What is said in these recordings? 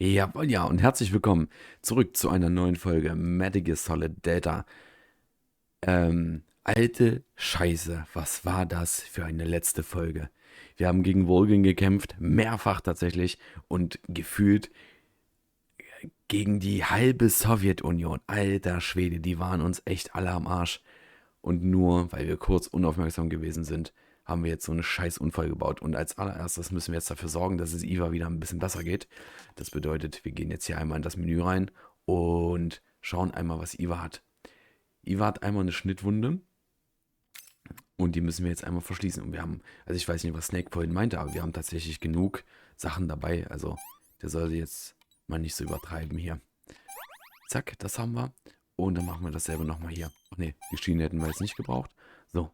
Jawohl, ja, und herzlich willkommen zurück zu einer neuen Folge Metal Solid Data. Alte Scheiße, was war das für eine letzte Folge? Wir haben gegen Volgin gekämpft, mehrfach tatsächlich, und gefühlt gegen die halbe Sowjetunion. Alter Schwede, die waren uns echt alle am Arsch. Und nur, weil wir kurz unaufmerksam gewesen sind, haben wir jetzt so einen scheiß Unfall gebaut. Und als allererstes müssen wir jetzt dafür sorgen, dass es Iva wieder ein bisschen besser geht. Das bedeutet, wir gehen jetzt hier einmal in das Menü rein und schauen einmal, was Iva hat. Iva hat einmal eine Schnittwunde und die müssen wir jetzt einmal verschließen. Und wir haben, also ich weiß nicht, was Snake vorhin meinte, aber wir haben tatsächlich genug Sachen dabei. Also der sollte jetzt mal nicht so übertreiben hier. Zack, das haben wir. Und dann machen wir dasselbe nochmal hier. Ach nee, die Schiene hätten wir jetzt nicht gebraucht. So.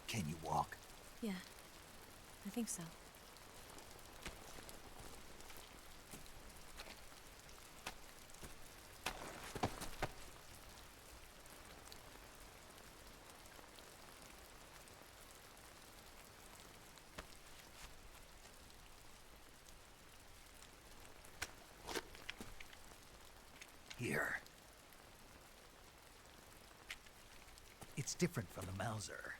Can you walk? Yeah, I think so. Here. It's different from the Mauser.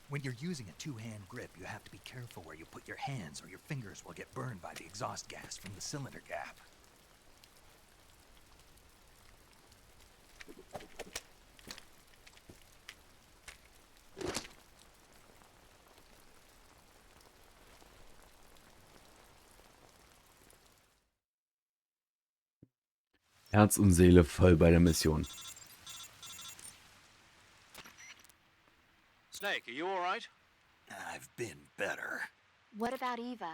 When you're using a two-hand grip, you have to be careful where you put your hands or your fingers will get burned by the exhaust gas from the cylinder gap. Herz und Seele voll bei der Mission. Snake, are you all right? I've been better. What about Eva?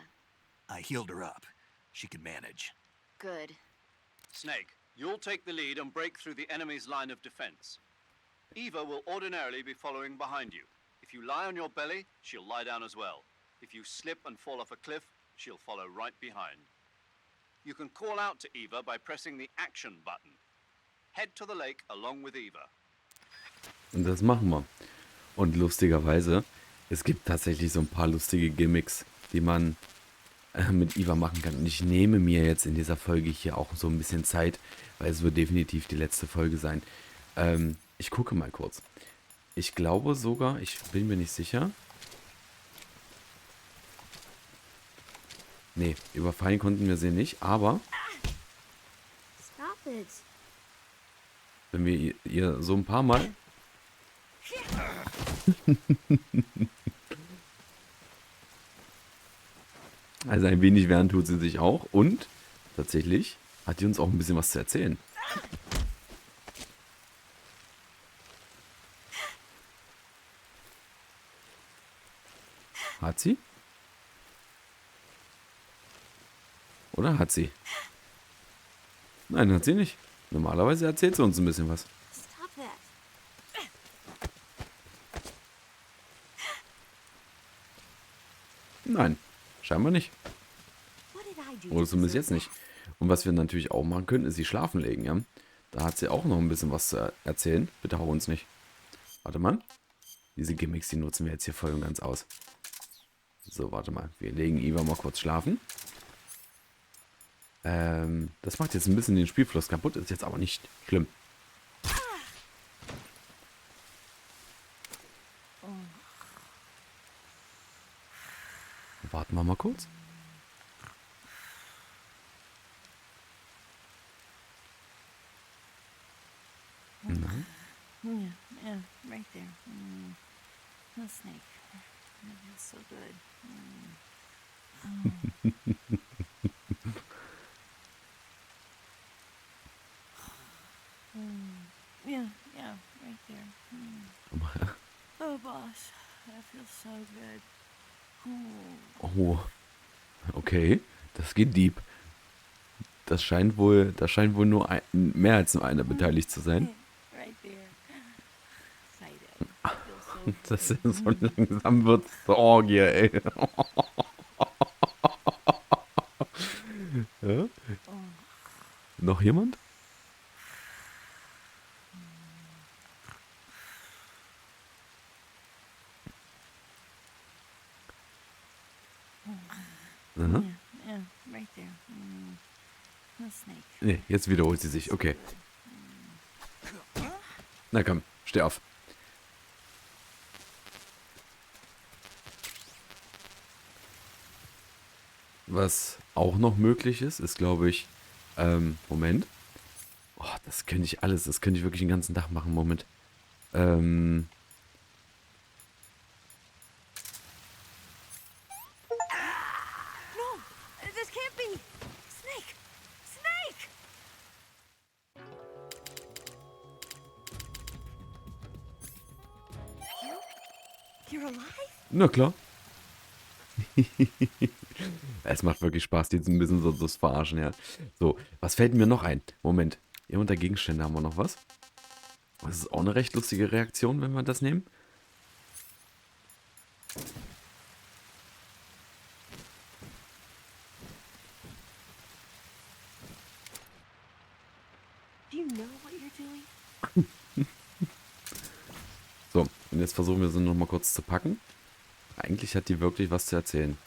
I healed her up. She can manage. Good. Snake, you'll take the lead and break through the enemy's line of defense. Eva will ordinarily be following behind you. If you lie on your belly, she'll lie down as well. If you slip and fall off a cliff, she'll follow right behind. You can call out to Eva by pressing the action button. Head to the lake along with Eva. Und das machen wir. Und lustigerweise, es gibt tatsächlich so ein paar lustige Gimmicks, die man mit Eva machen kann. Und ich nehme mir jetzt in dieser Folge hier auch so ein bisschen Zeit, weil es wird definitiv die letzte Folge sein. Ich gucke mal kurz. Ich glaube sogar, ich bin mir nicht sicher. Nee, überfallen konnten wir sie nicht, aber Stop it. wenn wir ihr so ein paar Mal... Also ein wenig wehren tut sie sich auch und tatsächlich hat die uns auch ein bisschen was zu erzählen. Hat sie? Oder hat sie? Nein, hat sie nicht. Normalerweise erzählt sie uns ein bisschen was. Stop that. Nein, scheinbar nicht. What did I do? Oder zumindest jetzt nicht. Und was wir natürlich auch machen können, ist sie schlafen legen, ja. Da hat sie auch noch ein bisschen was zu erzählen. Bitte hau uns nicht. Warte mal. Diese Gimmicks, die nutzen wir jetzt hier voll und ganz aus. So, warte mal. Wir legen Eva mal kurz schlafen. Das macht jetzt ein bisschen den Spielfluss kaputt. Ist jetzt aber nicht schlimm. Warten wir mal kurz. Nein. Yeah, yeah, right there. No snake. That feels so good. Yeah, yeah, right there. Oh, boss, that feels so good. Oh, okay. Das geht deep. Das scheint wohl nur mehr als nur einer beteiligt zu sein. Right there. Excited. Feels so Das ist so langsam wird zur Orgie, ey. Ja? Noch jemand? Snake. Nee, jetzt wiederholt sie sich. Okay. Na komm, steh auf. Was auch noch möglich ist, ist, glaube ich, Moment. Oh, das könnte ich alles, das könnte ich wirklich den ganzen Tag machen, Moment. No, this can't be. Snake! Snake! You're alive? Na klar. Es macht wirklich Spaß, jetzt ein bisschen so das Verarschen, ja. So, was fällt mir noch ein? Moment. Hier unter Gegenstände haben wir noch was. Das ist auch eine recht lustige Reaktion, wenn wir das nehmen. Do you know what you're doing? So, und jetzt versuchen wir sie nochmal kurz zu packen. Eigentlich hat die wirklich was zu erzählen.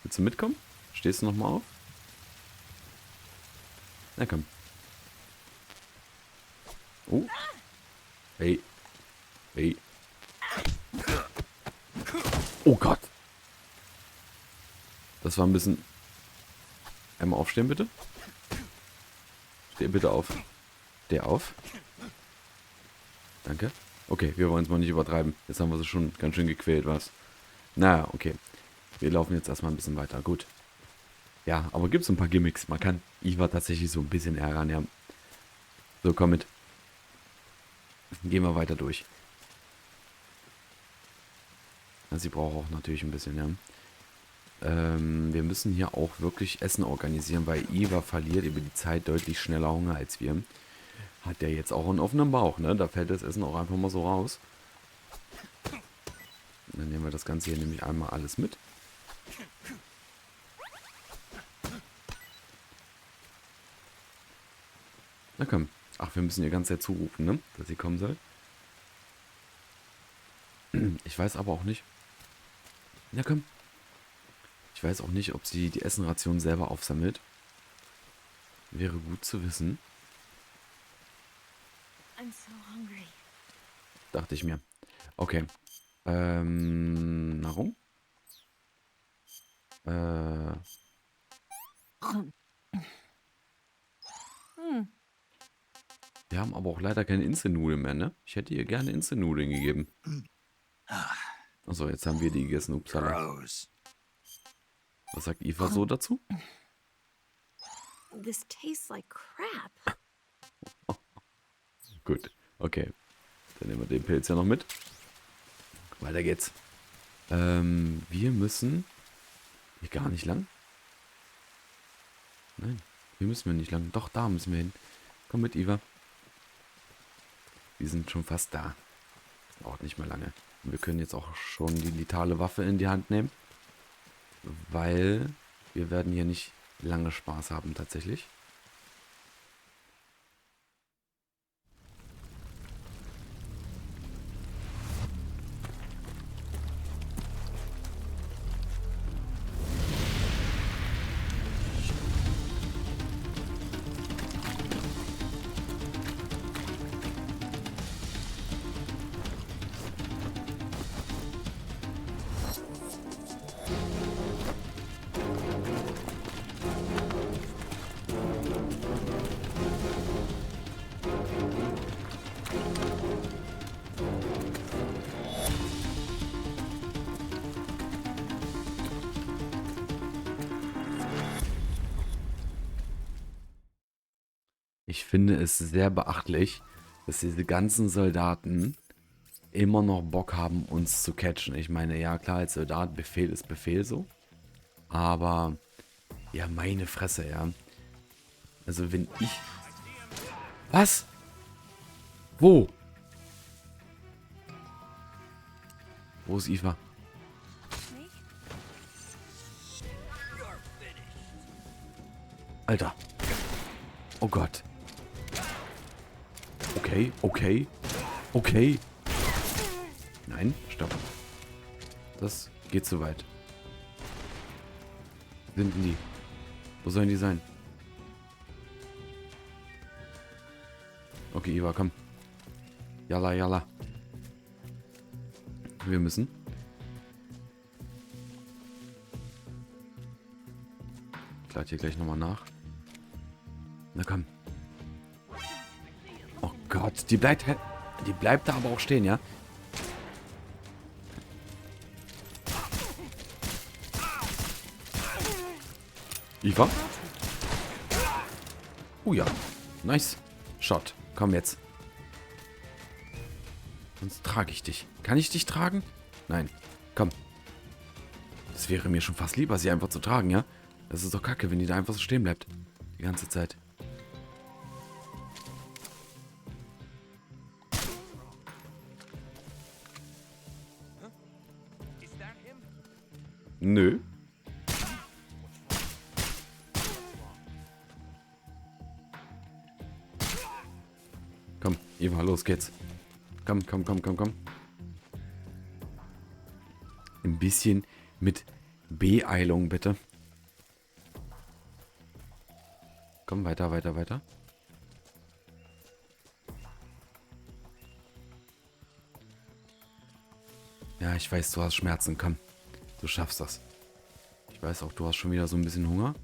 Willst du mitkommen? Stehst du nochmal auf? Na komm. Oh. Hey. Hey. Oh Gott. Das war ein bisschen... Einmal aufstehen, bitte. Steh bitte auf. Steh auf. Danke. Okay, wir wollen es mal nicht übertreiben. Jetzt haben wir sie schon ganz schön gequält, was? Naja, okay. Wir laufen jetzt erstmal ein bisschen weiter. Gut. Ja, aber gibt es ein paar Gimmicks. Man kann Eva tatsächlich so ein bisschen ärgern, ja. So, komm mit. Gehen wir weiter durch. Ja, sie braucht auch natürlich ein bisschen, ja. Wir müssen hier auch wirklich Essen organisieren, weil Eva verliert über die Zeit deutlich schneller Hunger als wir. Hat der jetzt auch einen offenen Bauch, ne? Da fällt das Essen auch einfach mal so raus. Und dann nehmen wir das Ganze hier nämlich einmal alles mit. Na komm. Ach, wir müssen ihr ganz Zeit zurufen, ne? Dass sie kommen soll. Ich weiß aber auch nicht. Na komm. Ich weiß auch nicht, ob sie die Essenration selber aufsammelt. Wäre gut zu wissen. I'm so hungry. Dachte ich mir. Okay. Nahrung? Wir haben aber auch leider keine Instant-Nudeln mehr, ne? Ich hätte ihr gerne Instant-Nudeln gegeben. Achso, jetzt haben wir die gegessen. Upsala. Gross. Was sagt Eva so dazu? This tastes like crap. Gut, okay. Dann nehmen wir den Pilz ja noch mit. Weiter geht's. Wir müssen... Hier gar nicht lang. Nein, hier müssen wir nicht lang. Doch, da müssen wir hin. Komm mit, Eva. Wir sind schon fast da. Dauert nicht mehr lange. Und wir können jetzt auch schon die letale Waffe in die Hand nehmen. Weil wir werden hier nicht lange Spaß haben, tatsächlich. Ich finde es sehr beachtlich, dass diese ganzen Soldaten immer noch Bock haben, uns zu catchen. Ich meine, ja klar, als Soldat, Befehl ist Befehl so. Aber, ja, meine Fresse, ja. Also wenn ich... Was? Wo? Wo ist Eva? Snake? Alter. Oh Gott. Okay, okay. Okay. Nein, stopp. Das geht zu weit. Sind die. Wo sollen die sein? Okay, Eva, komm. Jalla, jalla. Wir müssen. Ich lade hier gleich nochmal nach. Na komm. Oh Gott, die bleibt da aber auch stehen, ja? Eva? Oh ja. Nice. Shot. Komm jetzt. Sonst trage ich dich. Kann ich dich tragen? Nein. Komm. Das wäre mir schon fast lieber, sie einfach zu tragen, ja? Das ist doch kacke, wenn die da einfach so stehen bleibt. Die ganze Zeit. Nö. Komm, Eva, los geht's. Komm, komm, komm, komm, komm. Ein bisschen mit Beeilung, bitte. Komm, weiter, weiter, weiter. Ja, ich weiß, du hast Schmerzen. Komm, du schaffst das. Ich weiß auch, du hast schon wieder so ein bisschen Hunger.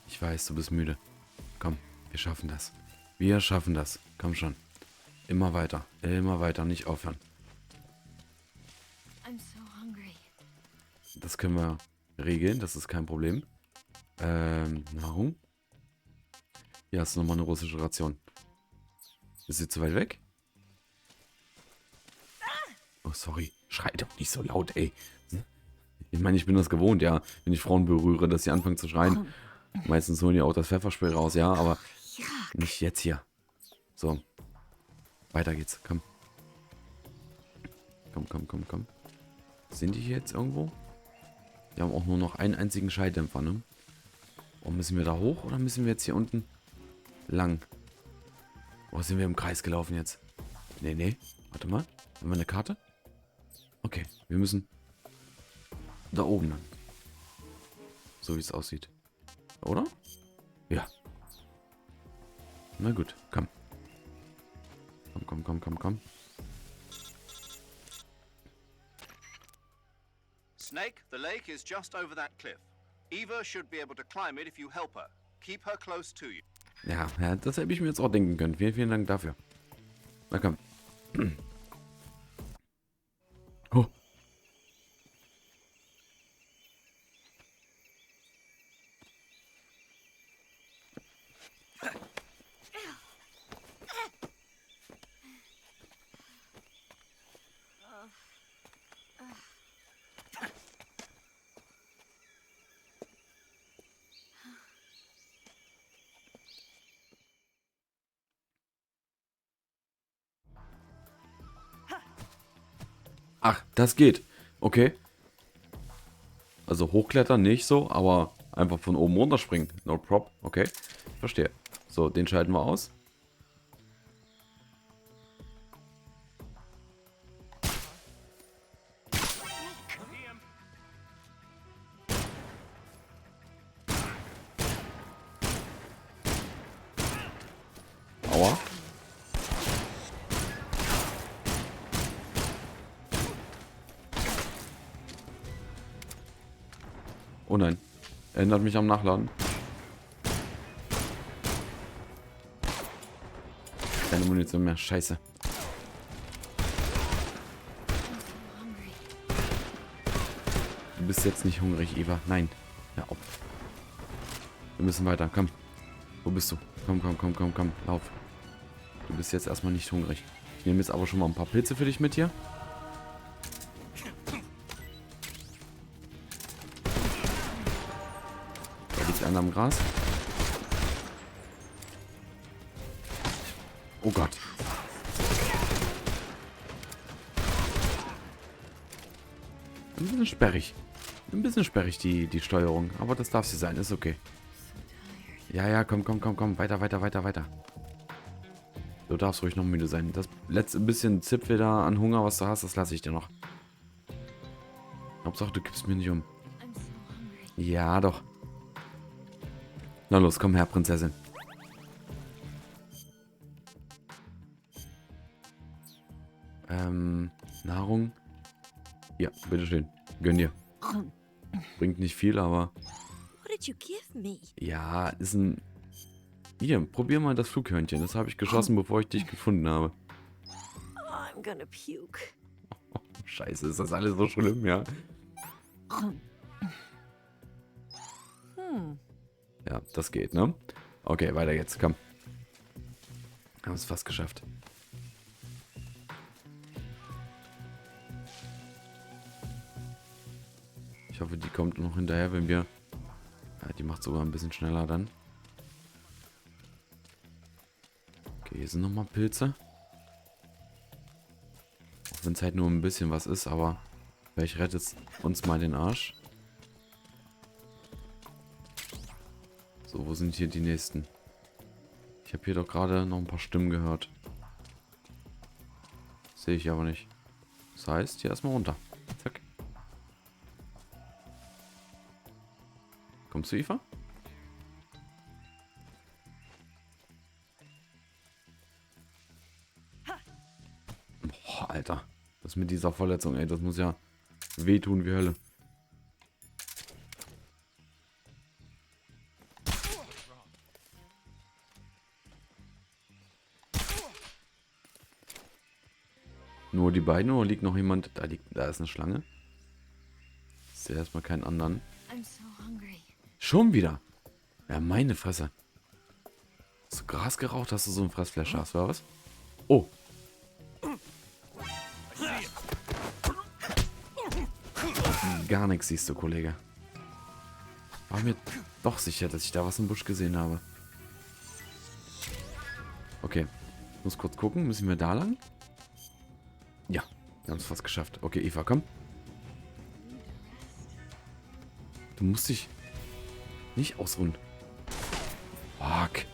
Ich weiß, du bist müde. Komm, wir schaffen das. Wir schaffen das. Komm schon. Immer weiter, nicht aufhören. I'm so hungry. Das können wir regeln, das ist kein Problem. Nahrung. Hier hast du nochmal eine russische Ration. Ist sie zu weit weg? Oh, sorry. Schrei doch nicht so laut, ey. Ich meine, ich bin das gewohnt, ja. Wenn ich Frauen berühre, dass sie anfangen zu schreien. Meistens holen die auch das Pfefferspray raus, ja, aber nicht jetzt hier. So. Weiter geht's. Komm. Komm, komm, komm, komm. Sind die hier jetzt irgendwo? Die haben auch nur noch einen einzigen Schalldämpfer, ne? Oh, müssen wir da hoch oder müssen wir jetzt hier unten lang? Oh, sind wir im Kreis gelaufen jetzt? Nee, nee. Warte mal. Haben wir eine Karte? Okay, wir müssen da oben lang. So wie es aussieht. Oder? Ja. Na gut, komm. Komm, komm, komm, komm, komm. Snake, the lake is just over that cliff. Eva should be able to climb it if you help her. Keep her close to you. Ja, das hätte ich mir jetzt auch denken können. Vielen, vielen Dank dafür. Na komm. Oh. Ach, das geht. Okay. Also hochklettern nicht so, aber einfach von oben runterspringen. No prop. Okay. Verstehe. So, den schalten wir aus. Aua. Oh nein. Erinnert mich am Nachladen. Keine Munition mehr. Scheiße. Du bist jetzt nicht hungrig, Eva. Nein. Hör auf. Wir müssen weiter. Komm. Wo bist du? Komm, komm, komm, komm, komm. Lauf. Du bist jetzt erstmal nicht hungrig. Ich nehme jetzt aber schon mal ein paar Pilze für dich mit hier. Da liegt einer am Gras. Oh Gott. Ein bisschen sperrig. Ein bisschen sperrig die Steuerung. Aber das darf sie sein. Ist okay. Ja, ja, komm, komm, komm, komm. Weiter, weiter, weiter, weiter. Du darfst ruhig noch müde sein. Das letzte bisschen Zipfel da an Hunger, was du hast, das lasse ich dir noch. Hauptsache, du kippst mir nicht um. I'm so hungry. Ja, doch. Na los, komm her, Prinzessin. Nahrung. Ja, bitteschön. Gönn dir. Bringt nicht viel, aber... What did you give me? Ja, ist ein... Hier, probier mal das Flughörnchen. Das habe ich geschossen, bevor ich dich gefunden habe. Oh, I'm gonna puke. Scheiße, ist das alles so schlimm, ja? Ja, das geht, ne? Okay, weiter jetzt, komm. Haben es fast geschafft. Ich hoffe, die kommt noch hinterher, wenn wir... Ja, die macht sogar ein bisschen schneller dann. Okay, hier sind nochmal Pilze. Auch wenn es halt nur ein bisschen was ist, aber vielleicht rettet es uns mal den Arsch. So, wo sind hier die nächsten? Ich habe hier doch gerade noch ein paar Stimmen gehört. Sehe ich aber nicht. Das heißt, hier erstmal runter. Zack. Kommst du, Eva? Boah, Alter. Das mit dieser Verletzung, ey, das muss ja wehtun wie Hölle. Nur die beiden oder liegt noch jemand? Da ist eine Schlange. Ich sehe erstmal keinen anderen. I'm so hungry. Schon wieder? Ja, meine Fresse. Hast du Gras geraucht, hast du so ein Fressflash hast, oder was? Oh. Gar nichts siehst du, Kollege. War mir doch sicher, dass ich da was im Busch gesehen habe. Okay. Muss kurz gucken. Müssen wir da lang? Ja. Wir haben es fast geschafft. Okay, Eva, komm. Du musst dich nicht ausruhen. Fuck.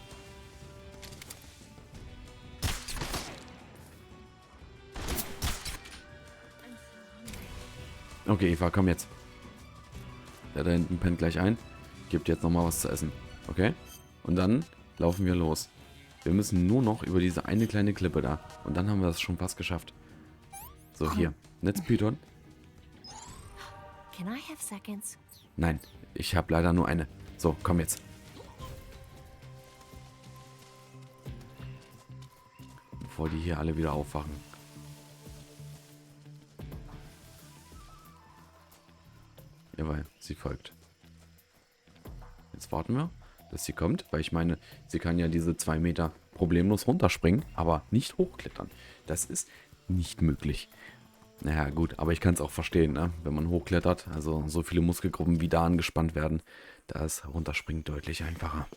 Okay, Eva, komm jetzt. Der da hinten pennt gleich ein. Gibt jetzt nochmal was zu essen. Okay? Und dann laufen wir los. Wir müssen nur noch über diese eine kleine Klippe da. Und dann haben wir das schon fast geschafft. So, hier. Netzpython. Can I have seconds? Nein, ich habe leider nur eine. So, komm jetzt. Bevor die hier alle wieder aufwachen. Jawohl, sie folgt. Jetzt warten wir, dass sie kommt, weil ich meine, sie kann ja diese 2 Meter problemlos runterspringen, aber nicht hochklettern. Das ist nicht möglich. Naja, gut, aber ich kann es auch verstehen, ne? Wenn man hochklettert, also so viele Muskelgruppen wie da angespannt werden, da ist Runterspringen deutlich einfacher.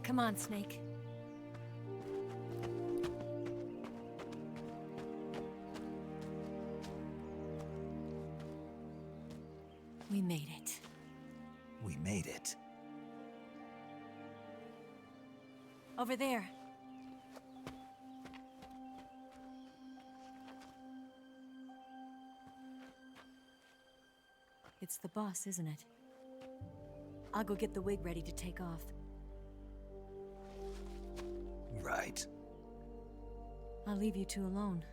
Come on, Snake. We made it. We made it. Over there. It's the boss, isn't it? I'll go get the wig ready to take off. Right. I'll leave you two alone.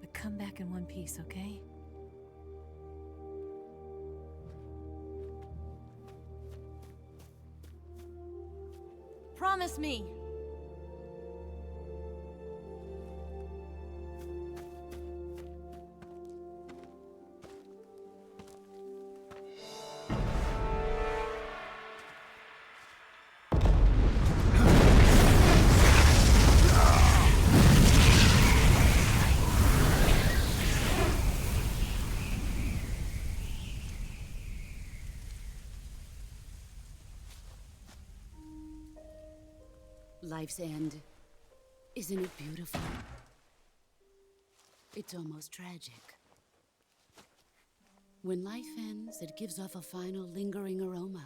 But come back in one piece, okay? Promise me! Life's end. Isn't it beautiful? It's almost tragic. When life ends, it gives off a final lingering aroma.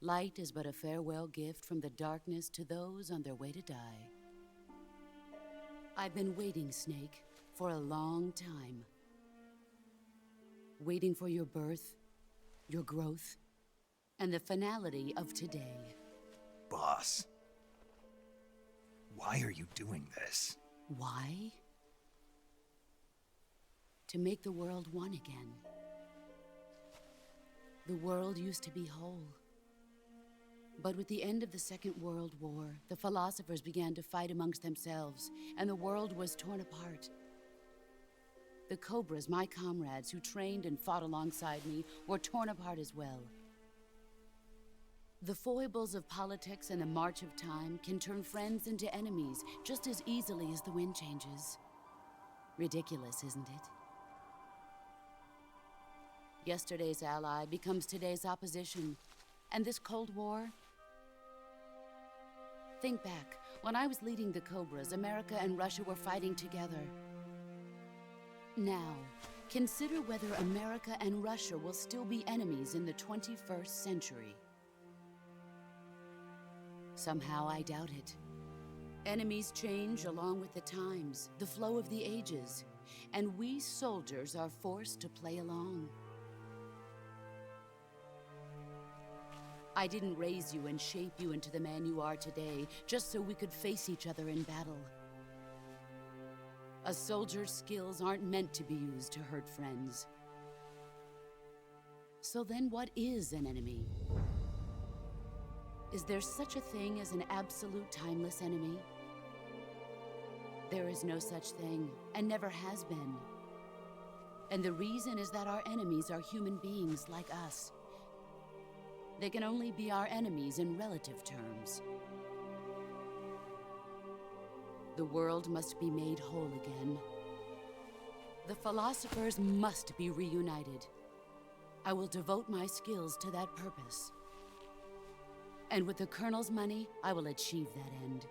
Light is but a farewell gift from the darkness to those on their way to die. I've been waiting, Snake, for a long time. Waiting for your birth, your growth, and the finality of today. Boss, why are you doing this? Why? To make the world one again. The world used to be whole. But with the end of the Second World War, the philosophers began to fight amongst themselves, and the world was torn apart. The Cobras, my comrades who trained and fought alongside me, were torn apart as well. The foibles of politics and the march of time can turn friends into enemies just as easily as the wind changes. Ridiculous, isn't it? Yesterday's ally becomes today's opposition. And this Cold War? Think back. When I was leading the Cobras, America and Russia were fighting together. Now, consider whether America and Russia will still be enemies in the 21st century. Somehow I doubt it. Enemies change along with the times, the flow of the ages, and we soldiers are forced to play along. I didn't raise you and shape you into the man you are today just so we could face each other in battle. A soldier's skills aren't meant to be used to hurt friends. So then what is an enemy? Is there such a thing as an absolute timeless enemy? There is no such thing, and never has been. And the reason is that our enemies are human beings like us. They can only be our enemies in relative terms. The world must be made whole again. The philosophers must be reunited. I will devote my skills to that purpose. And with the Colonel's money, I will achieve that end.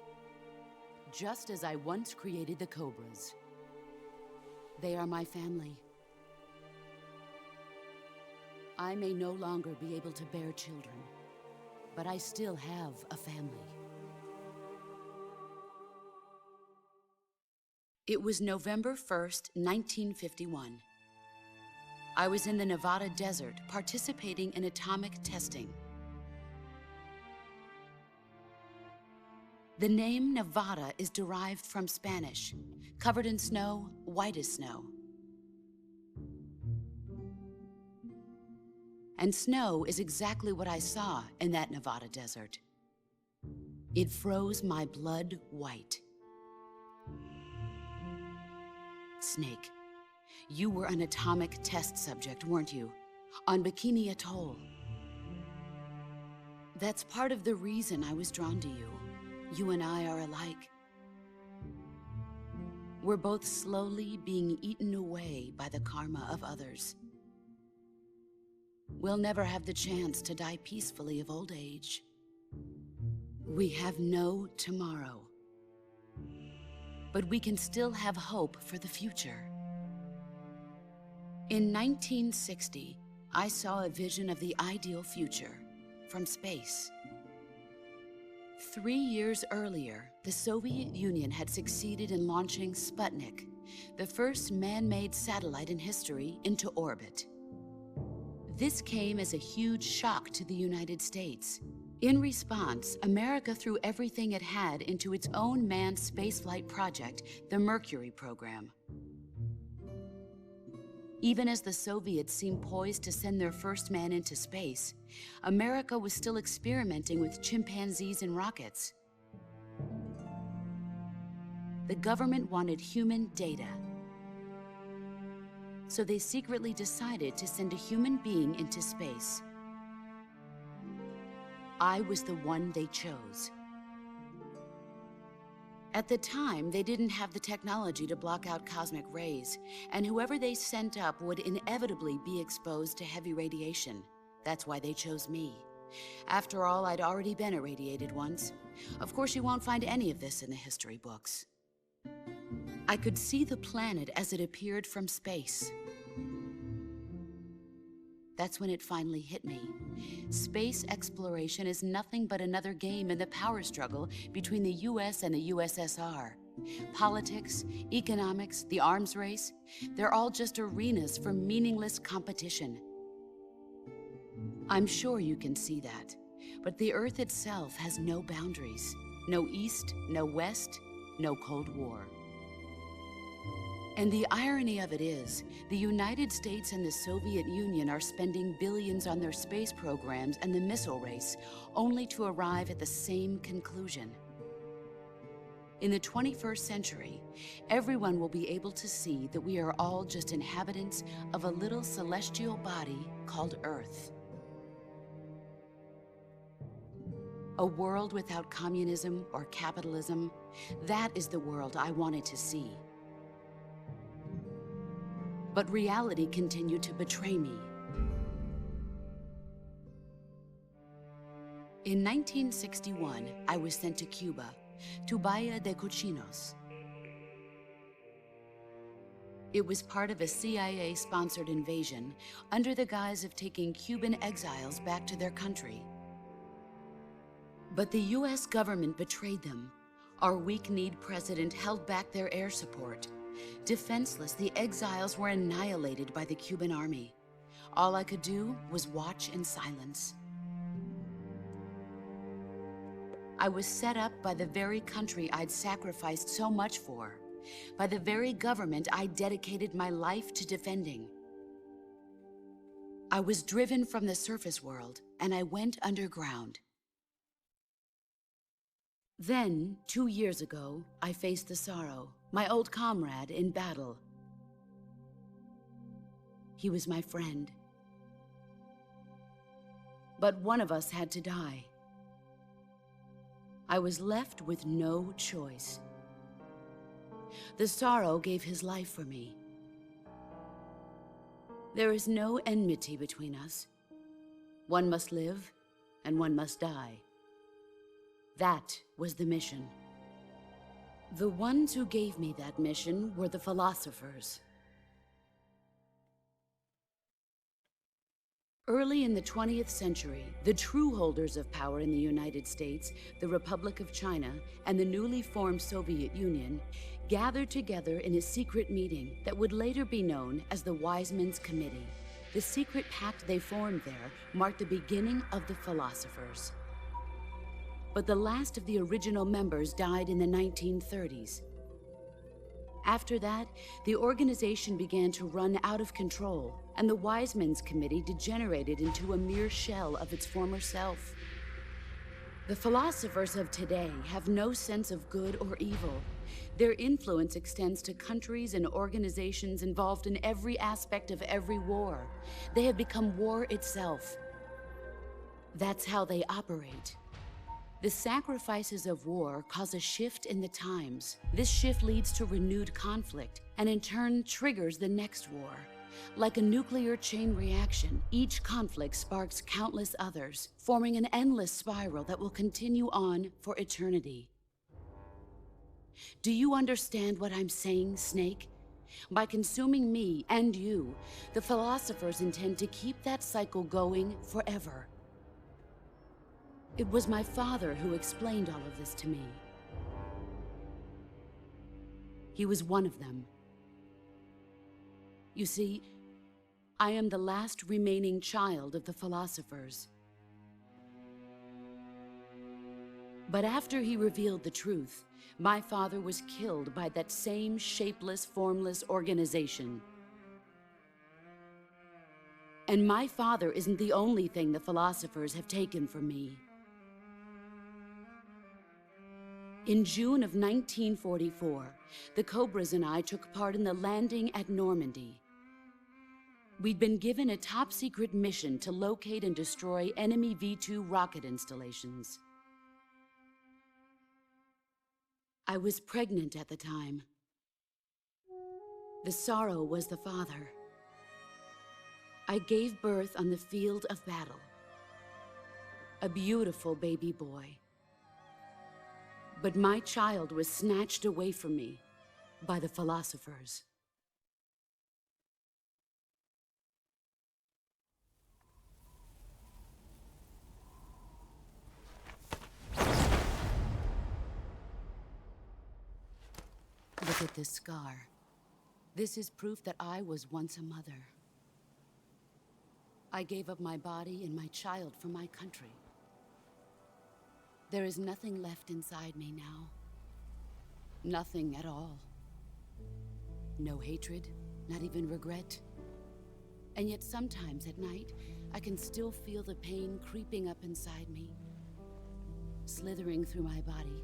Just as I once created the Cobras. They are my family. I may no longer be able to bear children, but I still have a family. It was November 1st, 1951. I was in the Nevada desert participating in atomic testing. The name Nevada is derived from Spanish, covered in snow, white as snow. And snow is exactly what I saw in that Nevada desert. It froze my blood white. Snake, you were an atomic test subject, weren't you? On Bikini Atoll. That's part of the reason I was drawn to you. You and I are alike. We're both slowly being eaten away by the karma of others. We'll never have the chance to die peacefully of old age. We have no tomorrow. But we can still have hope for the future. In 1960, I saw a vision of the ideal future from space. 3 years earlier, the Soviet Union had succeeded in launching Sputnik, the first man-made satellite in history, into orbit. This came as a huge shock to the United States. In response, America threw everything it had into its own manned spaceflight project, the Mercury program. Even as the Soviets seemed poised to send their first man into space, America was still experimenting with chimpanzees and rockets. The government wanted human data. So they secretly decided to send a human being into space. I was the one they chose. At the time, they didn't have the technology to block out cosmic rays, and whoever they sent up would inevitably be exposed to heavy radiation. That's why they chose me. After all, I'd already been irradiated once. Of course, you won't find any of this in the history books. I could see the planet as it appeared from space. That's when it finally hit me. Space exploration is nothing but another game in the power struggle between the US and the USSR. Politics, economics, the arms race, they're all just arenas for meaningless competition. I'm sure you can see that, but the Earth itself has no boundaries. No East, no West, no Cold War. And the irony of it is, the United States and the Soviet Union are spending billions on their space programs and the missile race, only to arrive at the same conclusion. In the 21st century, everyone will be able to see that we are all just inhabitants of a little celestial body called Earth. A world without communism or capitalism, that is the world I wanted to see. But reality continued to betray me. In 1961, I was sent to Cuba, to Bahia de Cochinos. It was part of a CIA-sponsored invasion under the guise of taking Cuban exiles back to their country. But the US government betrayed them. Our weak-kneed president held back their air support. Defenseless, the exiles were annihilated by the Cuban army. All I could do was watch in silence. I was set up by the very country I'd sacrificed so much for, by the very government I dedicated my life to defending. I was driven from the surface world, and I went underground. Then, 2 years ago, I faced the Sorrow, my old comrade in battle. He was my friend. But one of us had to die. I was left with no choice. The Sorrow gave his life for me. There is no enmity between us. One must live, and one must die. That was the mission. The ones who gave me that mission were the philosophers. Early in the 20th century, the true holders of power in the United States, the Republic of China, and the newly formed Soviet Union gathered together in a secret meeting that would later be known as the Wise Men's Committee. The secret pact they formed there marked the beginning of the philosophers. But the last of the original members died in the 1930s. After that, the organization began to run out of control, and the Wise Men's Committee degenerated into a mere shell of its former self. The philosophers of today have no sense of good or evil. Their influence extends to countries and organizations involved in every aspect of every war. They have become war itself. That's how they operate. The sacrifices of war cause a shift in the times. This shift leads to renewed conflict, and in turn triggers the next war. Like a nuclear chain reaction, each conflict sparks countless others, forming an endless spiral that will continue on for eternity. Do you understand what I'm saying, Snake? By consuming me and you, the philosophers intend to keep that cycle going forever. It was my father who explained all of this to me. He was one of them. You see, I am the last remaining child of the philosophers. But after he revealed the truth, my father was killed by that same shapeless, formless organization. And my father isn't the only thing the philosophers have taken from me. In June of 1944, the Cobras and I took part in the landing at Normandy. We'd been given a top-secret mission to locate and destroy enemy V-2 rocket installations. I was pregnant at the time. The Sorrow was the father. I gave birth on the field of battle. a beautiful baby boy. But my child was snatched away from me by the philosophers. Look at this scar. This is proof that I was once a mother. I gave up my body and my child for my country. There is nothing left inside me now. Nothing at all. No hatred, not even regret. And yet sometimes at night, I can still feel the pain creeping up inside me, slithering through my body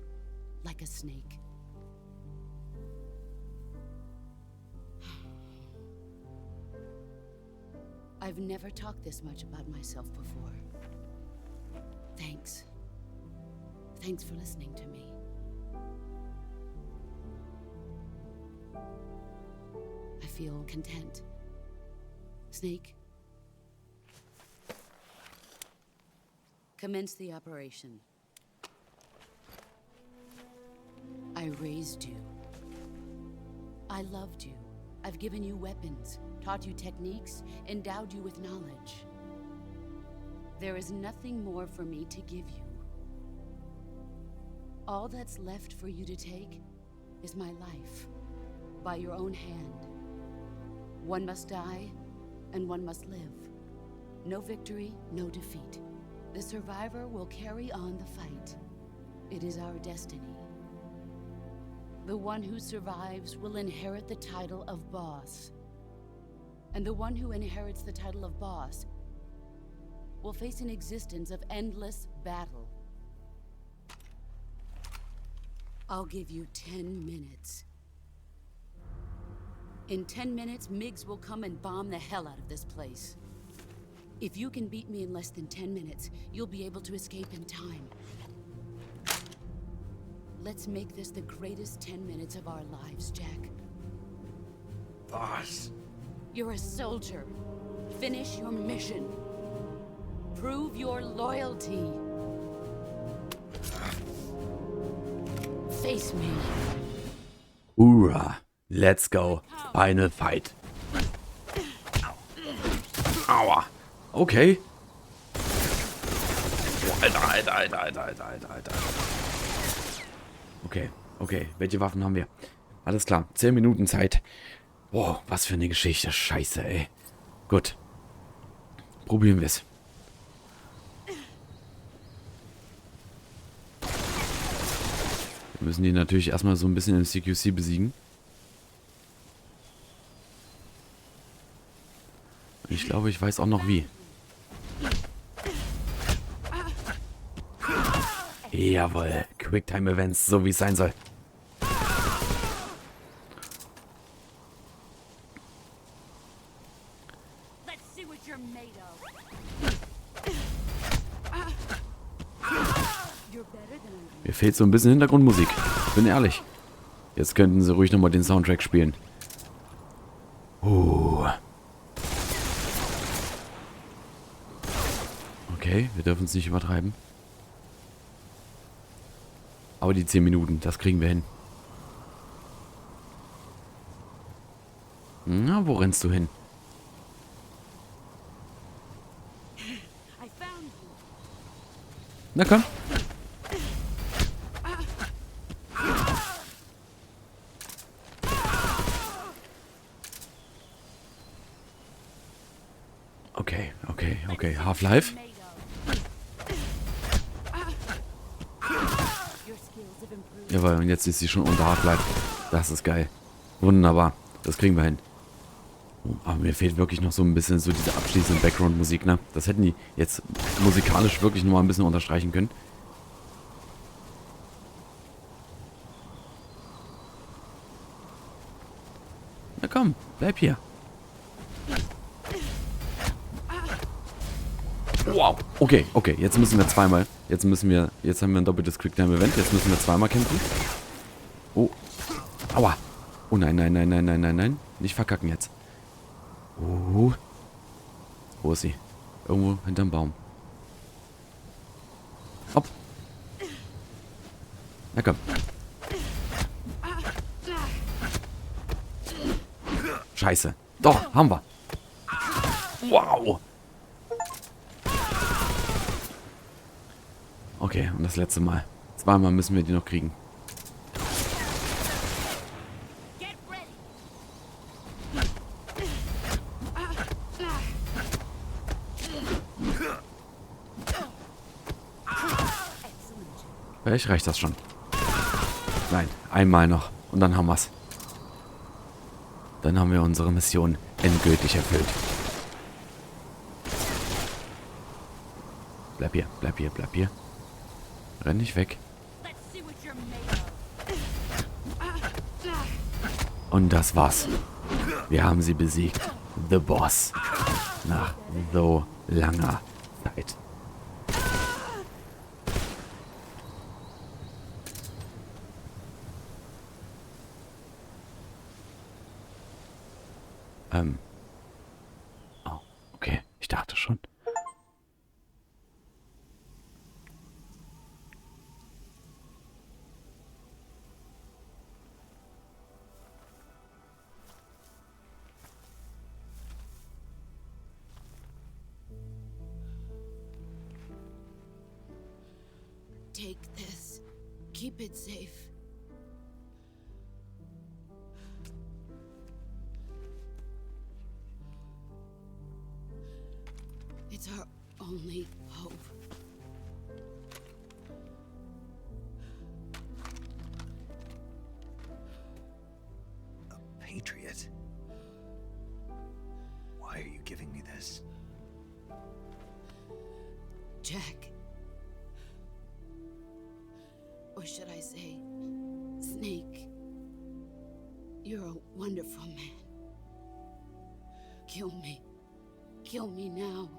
like a snake. I've never talked this much about myself before. Thanks. Thanks for listening to me. I feel content. Snake? Commence the operation. I raised you. I loved you. I've given you weapons, taught you techniques, endowed you with knowledge. There is nothing more for me to give you. All that's left for you to take is my life, by your own hand. One must die, and one must live. No victory, no defeat. The survivor will carry on the fight. It is our destiny. The one who survives will inherit the title of boss. And the one who inherits the title of boss will face an existence of endless battle. I'll give you 10 minutes. In 10 minutes, MiGs will come and bomb the hell out of this place. If you can beat me in less than 10 minutes, you'll be able to escape in time. Let's make this the greatest 10 minutes of our lives, Jack. Boss. You're a soldier. Finish your mission. Prove your loyalty. Face me. Hoorah. Let's go. Final fight. Aua. Okay. Alter. Okay. Welche Waffen haben wir? Alles klar. 10 Minuten Zeit. Boah, was für eine Geschichte. Scheiße, ey. Gut. Probieren wir es. Wir müssen die natürlich erstmal so ein bisschen im CQC besiegen. Ich glaube, ich weiß auch noch wie. Jawohl. Quicktime-Events, so wie es sein soll. Mir fehlt so ein bisschen Hintergrundmusik. Ich bin ehrlich. Jetzt könnten sie ruhig nochmal den Soundtrack spielen. Okay, wir dürfen es nicht übertreiben. Aber die 10 Minuten, das kriegen wir hin. Na, wo rennst du hin? Na komm. Okay. Half-Life. Jawohl, und jetzt ist sie schon unter Half-Life. Das ist geil. Wunderbar. Das kriegen wir hin. Aber mir fehlt wirklich noch so ein bisschen so diese abschließende Background-Musik, ne? Das hätten die jetzt musikalisch wirklich noch mal ein bisschen unterstreichen können. Na komm, bleib hier. Wow, okay, jetzt müssen wir zweimal. Jetzt haben wir ein doppeltes Quicktime-Event. Jetzt müssen wir zweimal kämpfen. Oh, aua. Oh nein. Nicht verkacken jetzt. Oh. Wo ist sie? Irgendwo hinterm Baum. Na komm. Scheiße. Doch, haben wir. Wow. Okay, und das letzte Mal. Zweimal müssen wir die noch kriegen. Vielleicht reicht das schon. Nein, einmal noch. Und dann haben wir's. Dann haben wir unsere Mission endgültig erfüllt. Bleib hier, bleib hier, bleib hier. Renn nicht weg. Und das war's. Wir haben sie besiegt. The Boss. Nach so langer Zeit. Oh, okay. Ich dachte schon. Take this. Keep it safe. It's our only hope. A patriot? Why are you giving me this? Jack. Or should I say, Snake? You're a wonderful man. Kill me. Kill me now.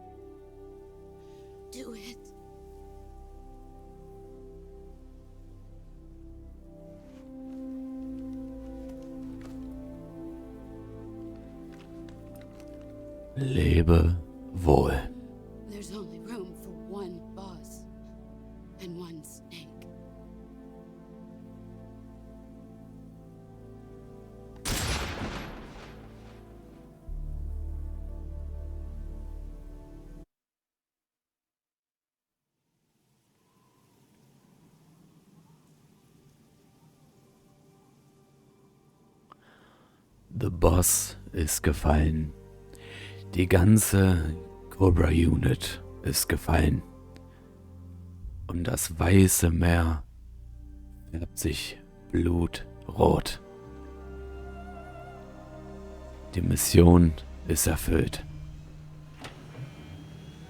Do it. Lebe wohl. There's only room for one boss and one snake. The Boss ist gefallen. Die ganze Cobra Unit ist gefallen. Und das weiße Meer färbt sich blutrot. Die Mission ist erfüllt.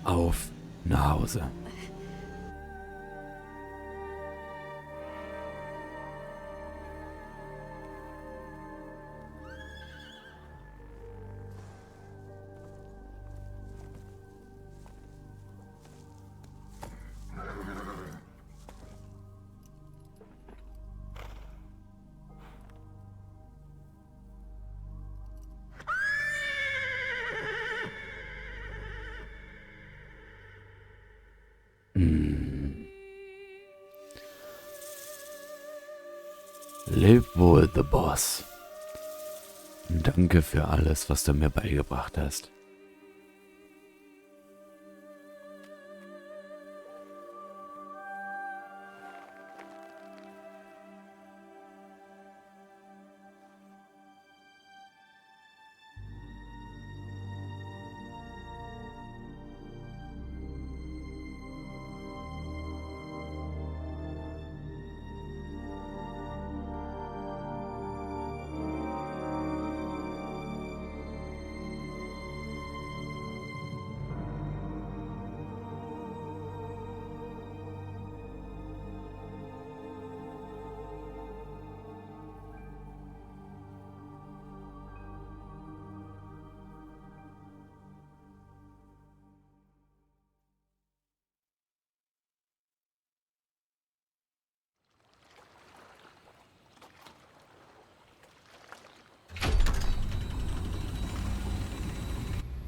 Auf nach Hause. Leb wohl, The Boss. Danke für alles, was du mir beigebracht hast.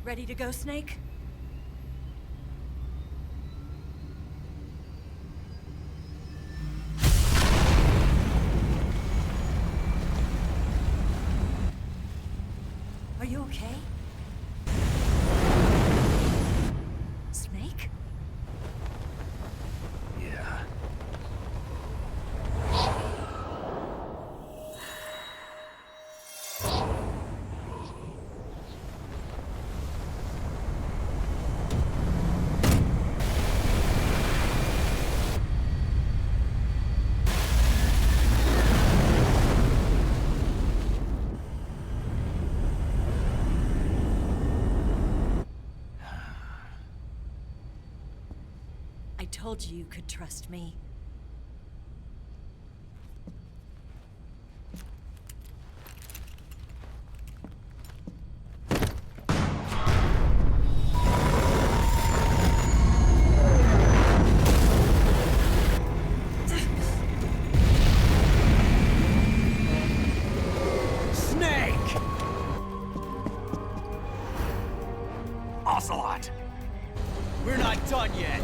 Ready to go, Snake? told you you could trust me. Ocelot! We're not done yet.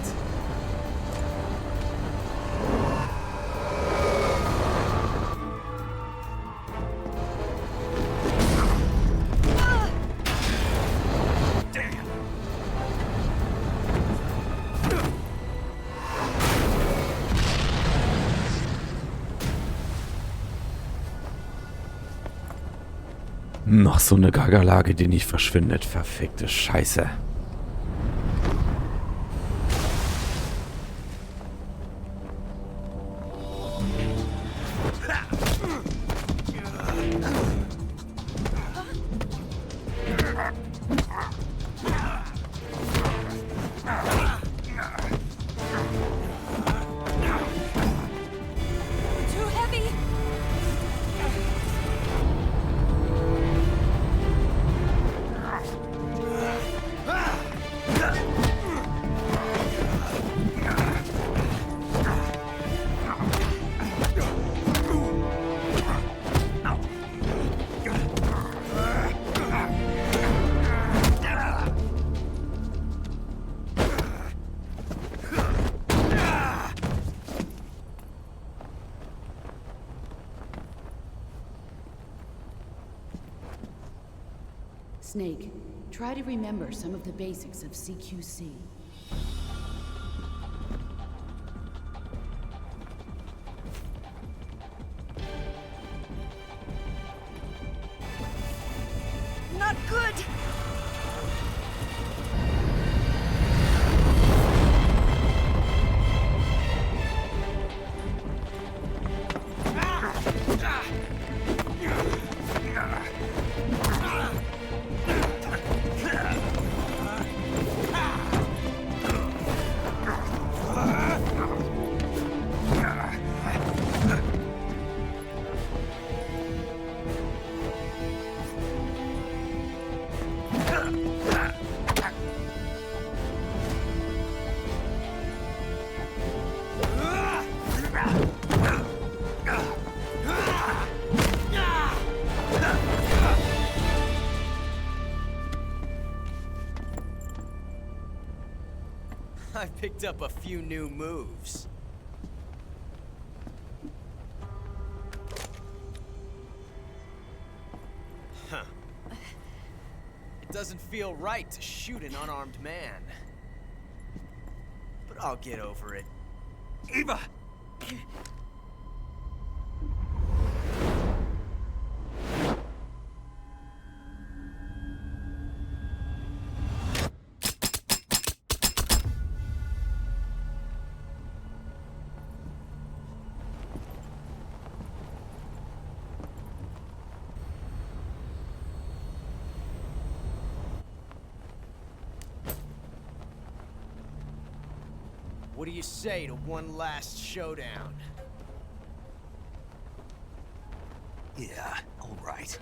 Damn! Noch so eine Gagalage, die nicht verschwindet. Verfickte Scheiße. Too heavy! Snake, try to remember some of the basics of CQC. Not good! I picked up a few new moves. Huh. It doesn't feel right to shoot an unarmed man. But I'll get over it. Eva! What do you say to one last showdown? Yeah, all right.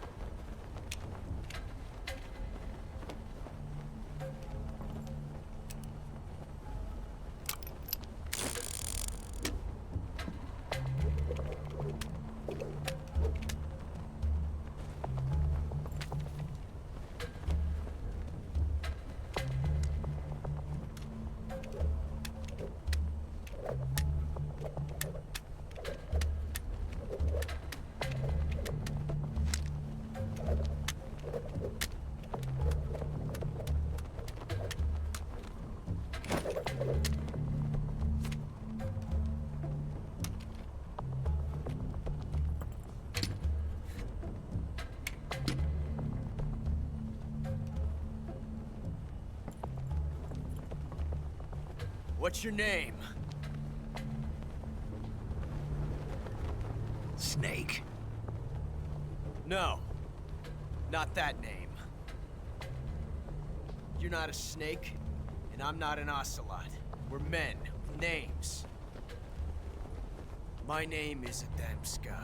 What's your name? Snake. No. Not that name. You're not a snake, and I'm not an ocelot. We're men with Names. My name is Adamska.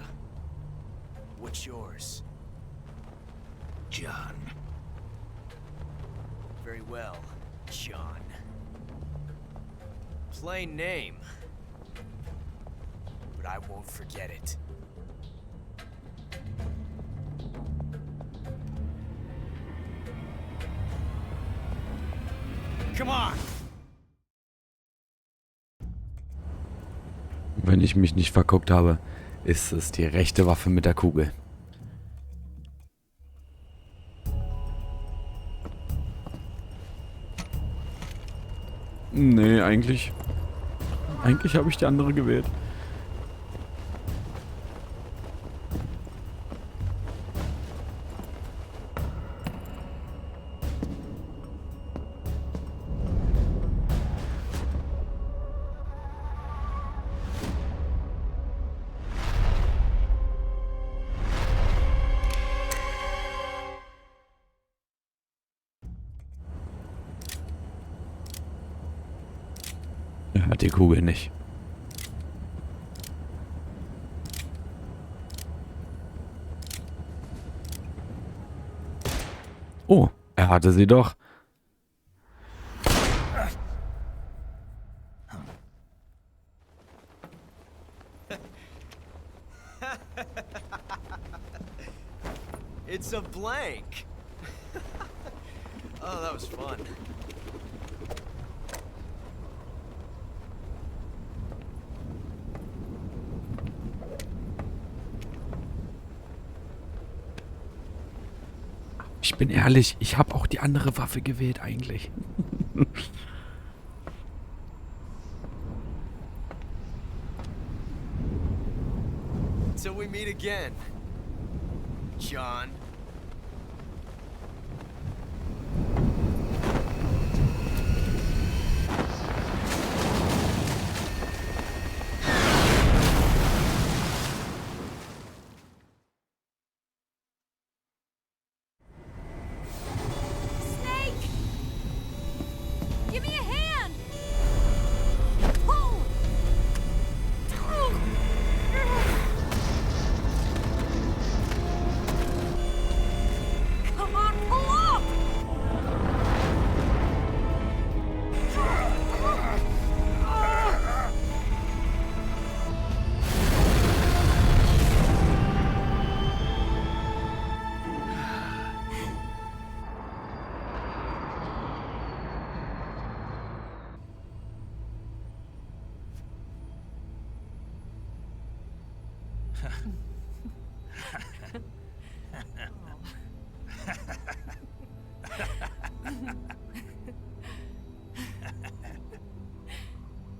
What's yours? John. Very well, John. Plain name. But I won't forget it. Come on! Wenn ich mich nicht verguckt habe, ist es die rechte Waffe mit der Kugel. Nee, eigentlich habe ich die andere gewählt. Er hat die Kugel nicht. Oh, er hatte sie doch. It's a blank. Oh, that was fun. Ich bin ehrlich, ich habe auch die andere Waffe gewählt eigentlich. Till we meet again, John. Snake! Give me a hand! Pull! Come on, pull up!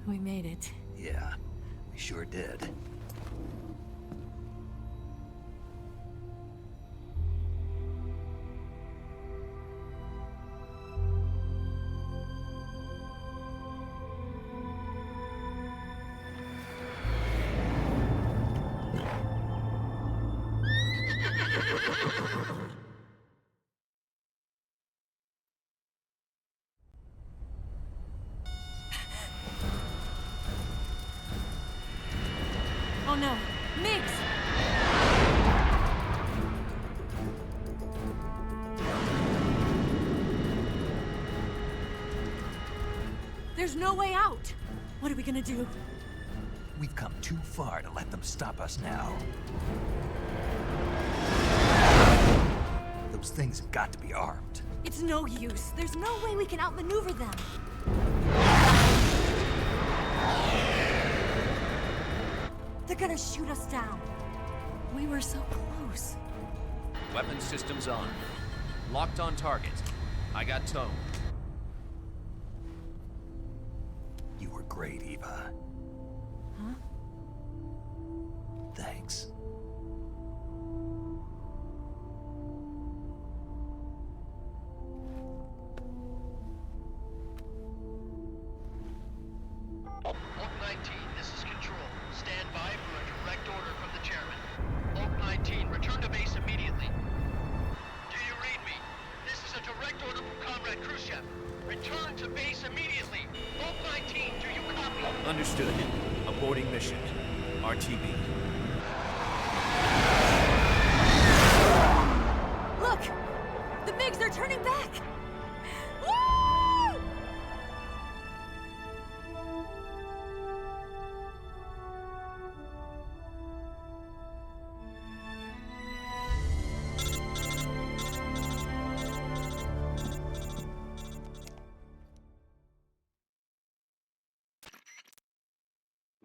We made it. Yeah, we sure did. Oh no, Migs! There's no way out! What are we gonna do? We've come too far to let them stop us now. Those things have got to be armed. It's no use. There's no way we can outmaneuver them. They're gonna shoot us down. We were so close. Weapon systems on. Locked on target. I got tone. You were great, Eva. Huh? Thanks. Oak 19, this is Control. Stand by for a direct order from the chairman. Oak 19, return to base immediately. Do you read me? This is a direct order from Comrade Khrushchev. Return to base immediately. Oak 19, do you copy? Understood. Aborting mission. RTB. Look! The MiGs are turning back! Woo!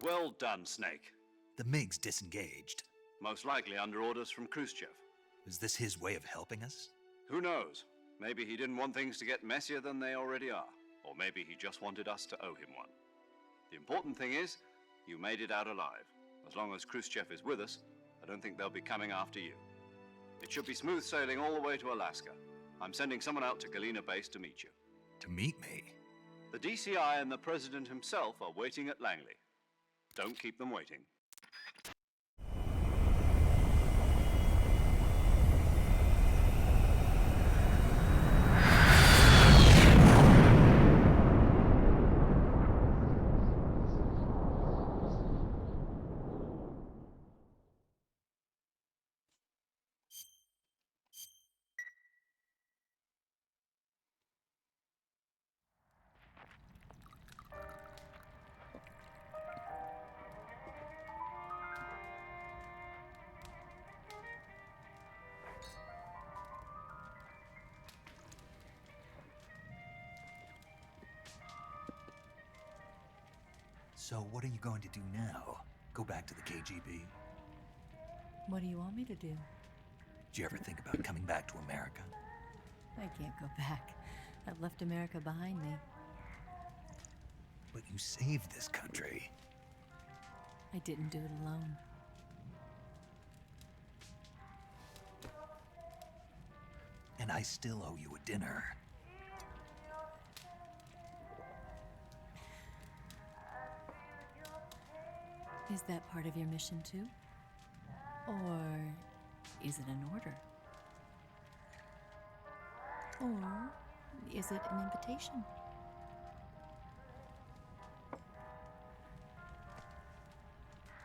Well done, Snake. The MiGs disengaged. Most likely under orders from Khrushchev. Is this his way of helping us? Who knows? Maybe he didn't want things to get messier than they already are. Or maybe he just wanted us to owe him one. The important thing is, you made it out alive. As long as Khrushchev is with us, I don't think they'll be coming after you. It should be smooth sailing all the way to Alaska. I'm sending someone out to Galena Base to meet you. To meet me? The DCI and the President himself are waiting at Langley. Don't keep them waiting. So what are you going to do now? Go back to the KGB? What do you want me to do? Did you ever think about coming back to America? I can't go back. I've left America behind me. But you saved this country. I didn't do it alone. And I still owe you a dinner. Is that part of your mission too? Or is it an order? Or is it an invitation?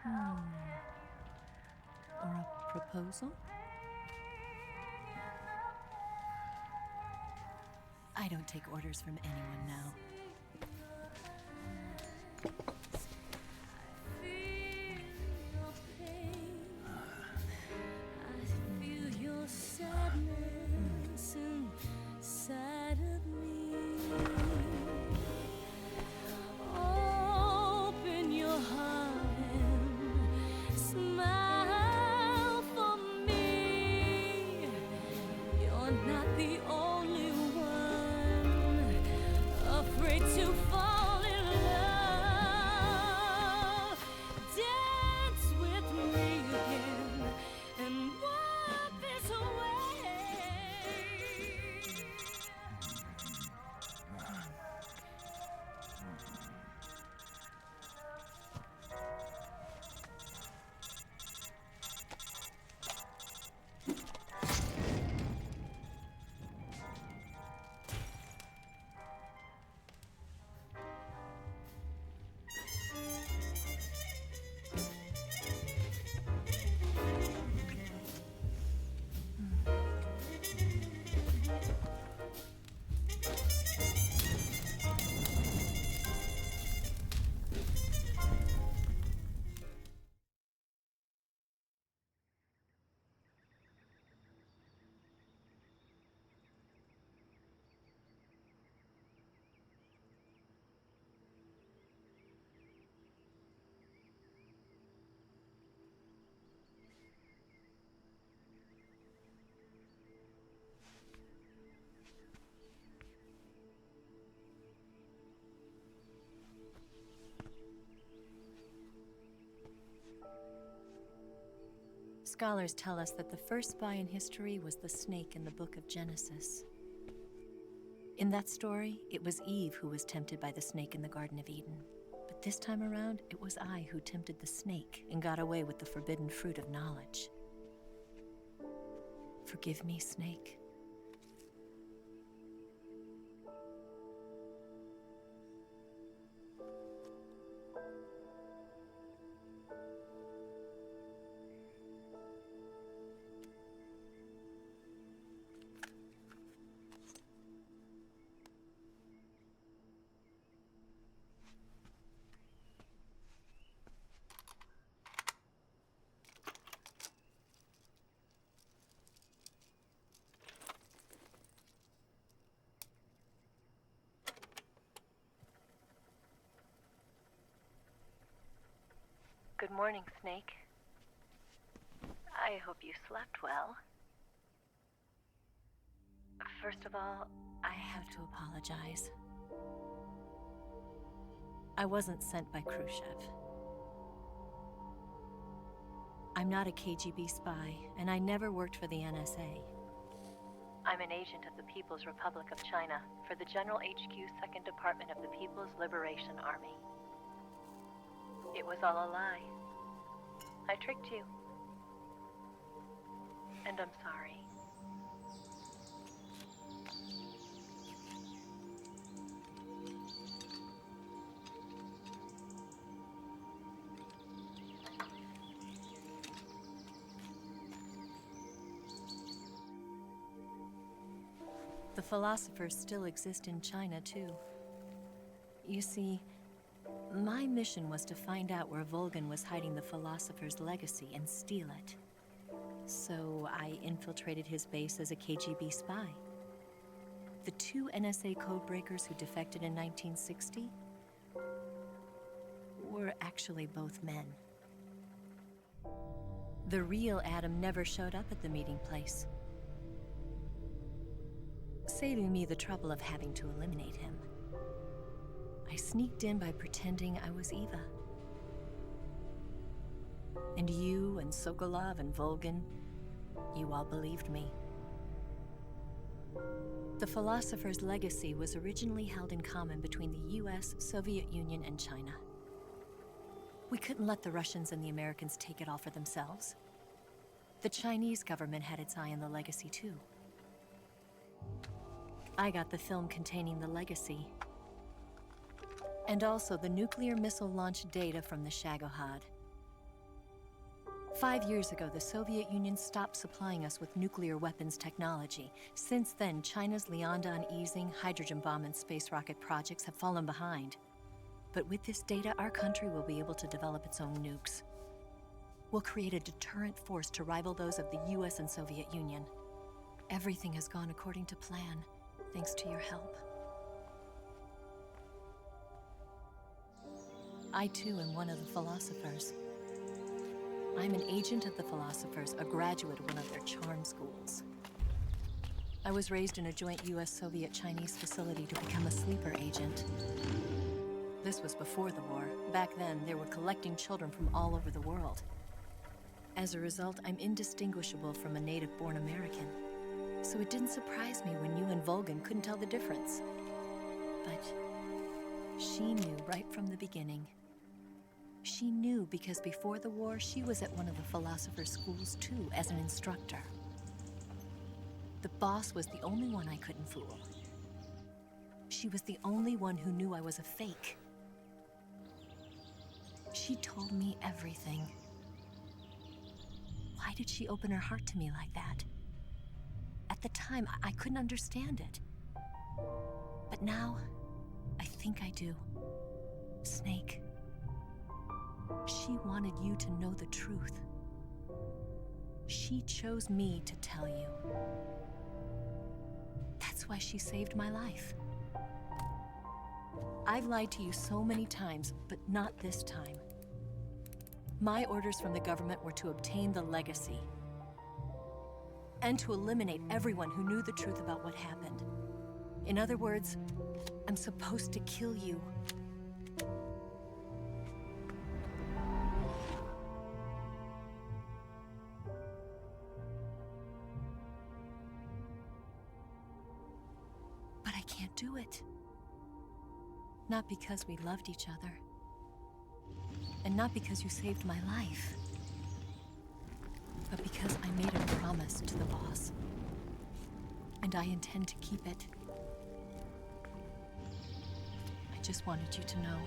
Or a proposal? I don't take orders from anyone now. Scholars tell us that the first spy in history was the snake in the book of Genesis. In that story, it was Eve who was tempted by the snake in the Garden of Eden. But this time around, it was I who tempted the snake and got away with the forbidden fruit of knowledge. Forgive me, snake. morning, Snake. I hope you slept well. First of all, I have to apologize. I wasn't sent by Khrushchev. I'm not a KGB spy, and I never worked for the NSA. I'm an agent of the People's Republic of China for the General HQ 2nd Department of the People's Liberation Army. It was all a lie. I tricked you. And I'm sorry. The philosophers still exist in China, too. You see, my mission was to find out where Volgin was hiding the philosopher's legacy and steal it. So I infiltrated his base as a KGB spy. The 2 NSA codebreakers who defected in 1960 were actually both men. The real Adam never showed up at the meeting place, saving me the trouble of having to eliminate him. I sneaked in by pretending I was Eva. And you and Sokolov and Volgin, you all believed me. The philosopher's legacy was originally held in common between the US, Soviet Union, and China. We couldn't let the Russians and the Americans take it all for themselves. The Chinese government had its eye on the legacy, too. I got the film containing the legacy, and also the nuclear missile launch data from the Shagohod. 5 years ago, the Soviet Union stopped supplying us with nuclear weapons technology. Since then, China's Liaodong easing, hydrogen bomb, and space rocket projects have fallen behind. But with this data, our country will be able to develop its own nukes. We'll create a deterrent force to rival those of the US and Soviet Union. Everything has gone according to plan, thanks to your help. I too am one of the philosophers. I'm an agent of the philosophers, a graduate of one of their charm schools. I was raised in a joint US-Soviet-Chinese facility to become a sleeper agent. This was before the war. Back then, they were collecting children from all over the world. As a result, I'm indistinguishable from a native-born American. So it didn't surprise me when you and Volgin couldn't tell the difference. But she knew right from the beginning. She knew because before the war, she was at one of the philosopher's schools too, as an instructor. The boss was the only one I couldn't fool. She was the only one who knew I was a fake. She told me everything. Why did she open her heart to me like that? At the time, I couldn't understand it. But now, I think I do. Snake. She wanted you to know the truth. She chose me to tell you. That's why she saved my life. I've lied to you so many times, but not this time. My orders from the government were to obtain the legacy and to eliminate everyone who knew the truth about what happened. In other words, I'm supposed to kill you. But I can't do it. Not because we loved each other. And not because you saved my life. But because I made a promise to the boss. And I intend to keep it. I just wanted you to know.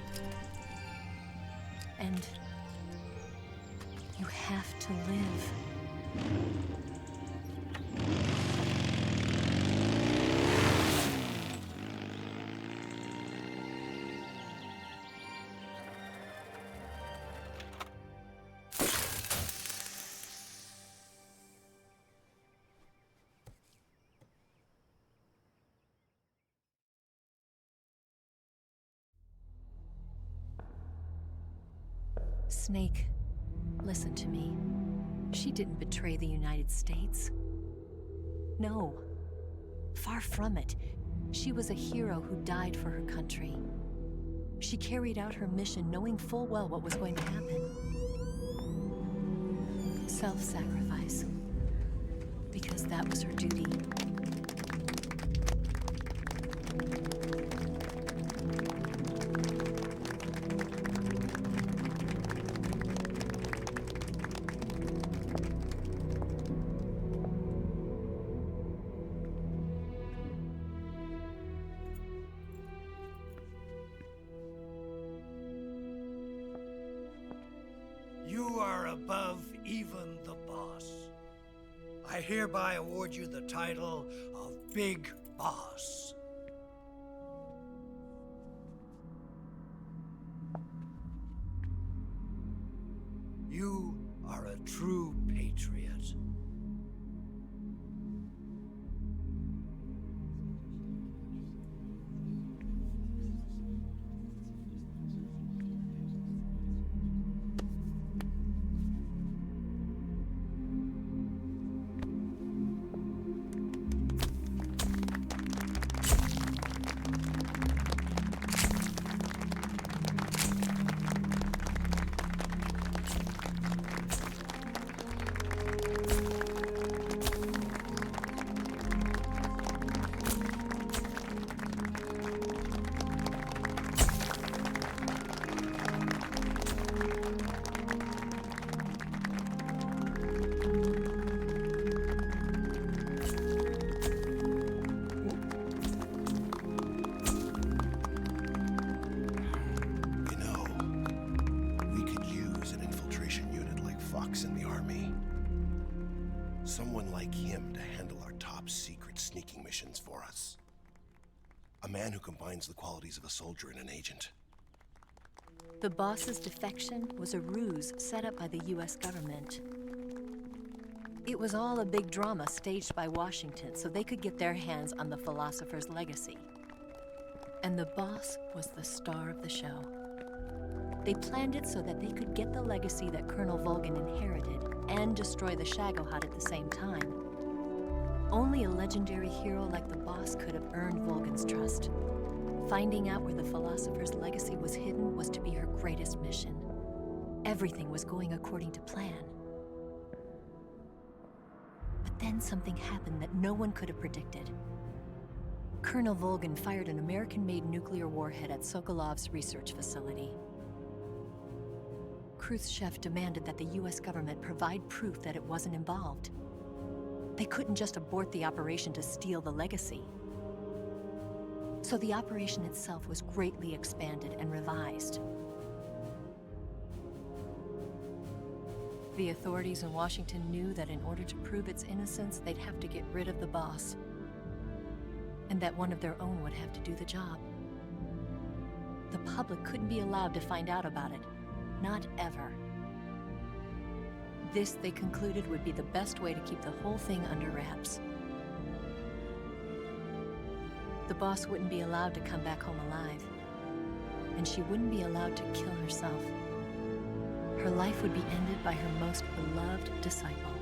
And you have to live. Snake, Listen to me. She didn't betray the United States. No. Far from it. She was a hero who died for her country. She carried out her mission knowing full well what was going to happen. Self-sacrifice. Because that was her duty. You are above even the boss. I hereby award you the title of Big Boss. You are a true patriot. Someone like him to handle our top secret sneaking missions for us. A man who combines the qualities of a soldier and an agent. The boss's defection was a ruse set up by the US government. It was all a big drama staged by Washington so they could get their hands on the philosopher's legacy. And the boss was the star of the show. They planned it so that they could get the legacy that Colonel Volgin inherited and destroy the Shagohod at the same time. Only a legendary hero like the boss could have earned Volgin's trust. Finding out where the philosopher's legacy was hidden was to be her greatest mission. Everything was going according to plan. But then something happened that no one could have predicted. Colonel Volgin fired an American-made nuclear warhead at Sokolov's research facility. Khrushchev demanded that the US government provide proof that it wasn't involved. They couldn't just abort the operation to steal the legacy. So the operation itself was greatly expanded and revised. The authorities in Washington knew that in order to prove its innocence, they'd have to get rid of the boss, and that one of their own would have to do the job. The public couldn't be allowed to find out about it. Not ever. This, they concluded, would be the best way to keep the whole thing under wraps. The boss wouldn't be allowed to come back home alive, and she wouldn't be allowed to kill herself. Her life would be ended by her most beloved disciple.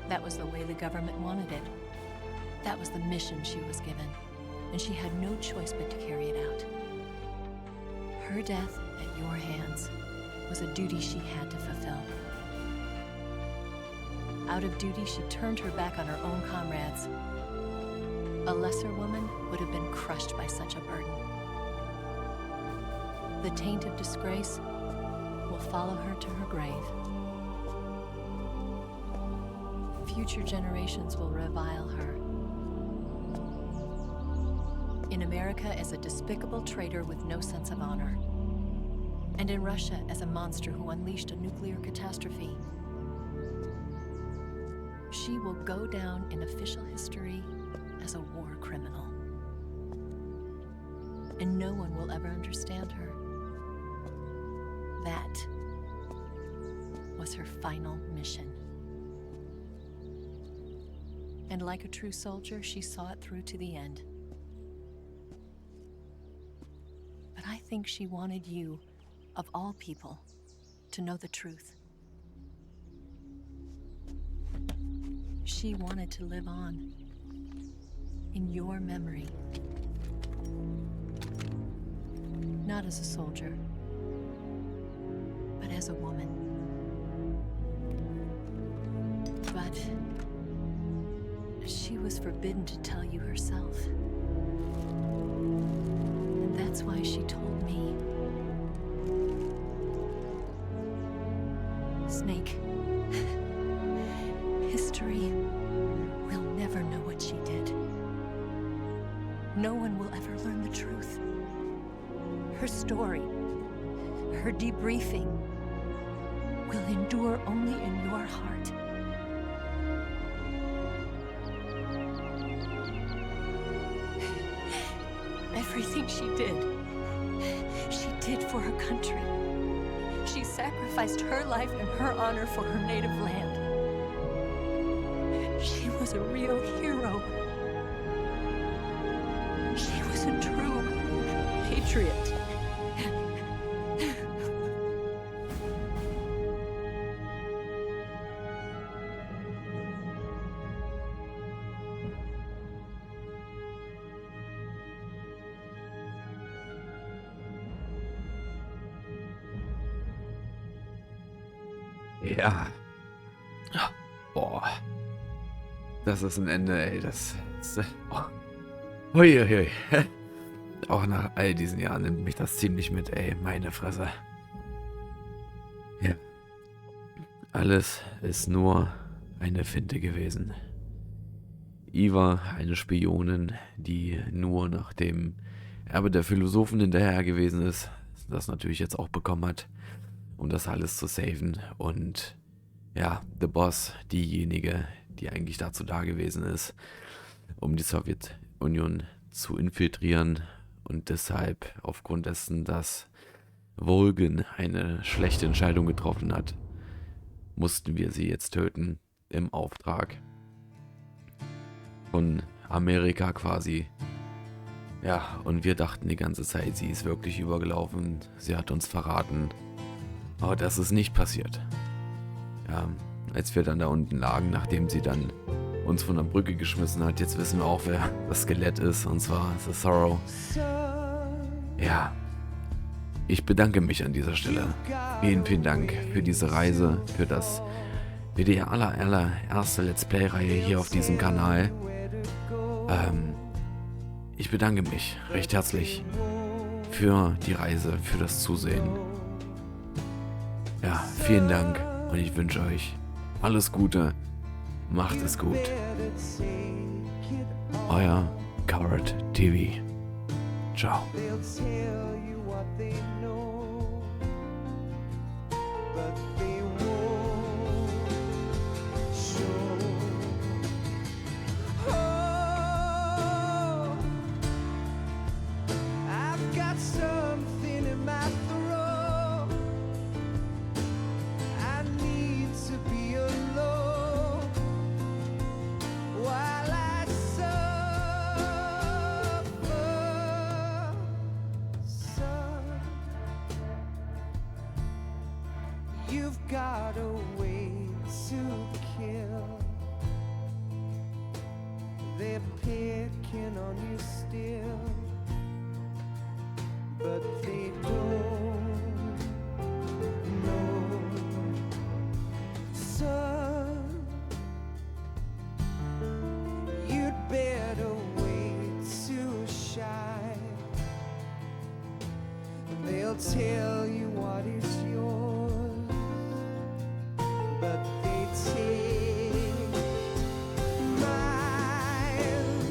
That was the way the government wanted it. That was the mission she was given, and she had no choice but to carry it out. Her death at your hands was a duty she had to fulfill. Out of duty, she turned her back on her own comrades. A lesser woman would have been crushed by such a burden. The taint of disgrace will follow her to her grave. Future generations will revile her. In America as a despicable traitor with no sense of honor. And in Russia as a monster who unleashed a nuclear catastrophe. She will go down in official history as a war criminal. And no one will ever understand her. That was her final mission. And like a true soldier, she saw it through to the end. But I think she wanted you of all people, to know the truth. She wanted to live on in your memory. Not as a soldier, but as a woman. But she was forbidden to tell you herself. And that's why she told me. Snake, history will never know what she did. No one will ever learn the truth. Her story, her debriefing, will endure only in your heart. Everything she did for her country. She sacrificed her life and her honor for her native land. She was a real hero. She was a true patriot. Ja. Boah. Das ist ein Ende, ey. Das ist... Oh. Huiuiui. Auch nach all diesen Jahren nimmt mich das ziemlich mit, ey. Meine Fresse. Ja. Alles ist nur eine Finte gewesen. Eva, eine Spionin, die nur nach dem Erbe der Philosophen hinterher gewesen ist, das natürlich jetzt auch bekommen hat, um das alles zu saven. Und ja, The Boss, diejenige, die eigentlich dazu da gewesen ist, um die Sowjetunion zu infiltrieren. Und deshalb, aufgrund dessen, dass Volgen eine schlechte Entscheidung getroffen hat, mussten wir sie jetzt töten im Auftrag von Amerika quasi. Ja, und wir dachten die ganze Zeit, sie ist wirklich übergelaufen, sie hat uns verraten. Aber das ist nicht passiert. Ja, als wir dann da unten lagen, nachdem sie dann uns von der Brücke geschmissen hat, jetzt wissen wir auch, wer das Skelett ist, und zwar The Sorrow. Ja, ich bedanke mich an dieser Stelle. Vielen, vielen Dank für diese Reise, für die allererste Let's Play-Reihe hier auf diesem Kanal. Ich bedanke mich recht herzlich für die Reise, für das Zusehen. Ja, vielen Dank und ich wünsche euch alles Gute. Macht es gut. Euer CoveredTV. Ciao. You've got a way to kill. They're picking on you still, but they don't know. Son, you'd better wait to shine. They'll tell you what is yours, but they take mine.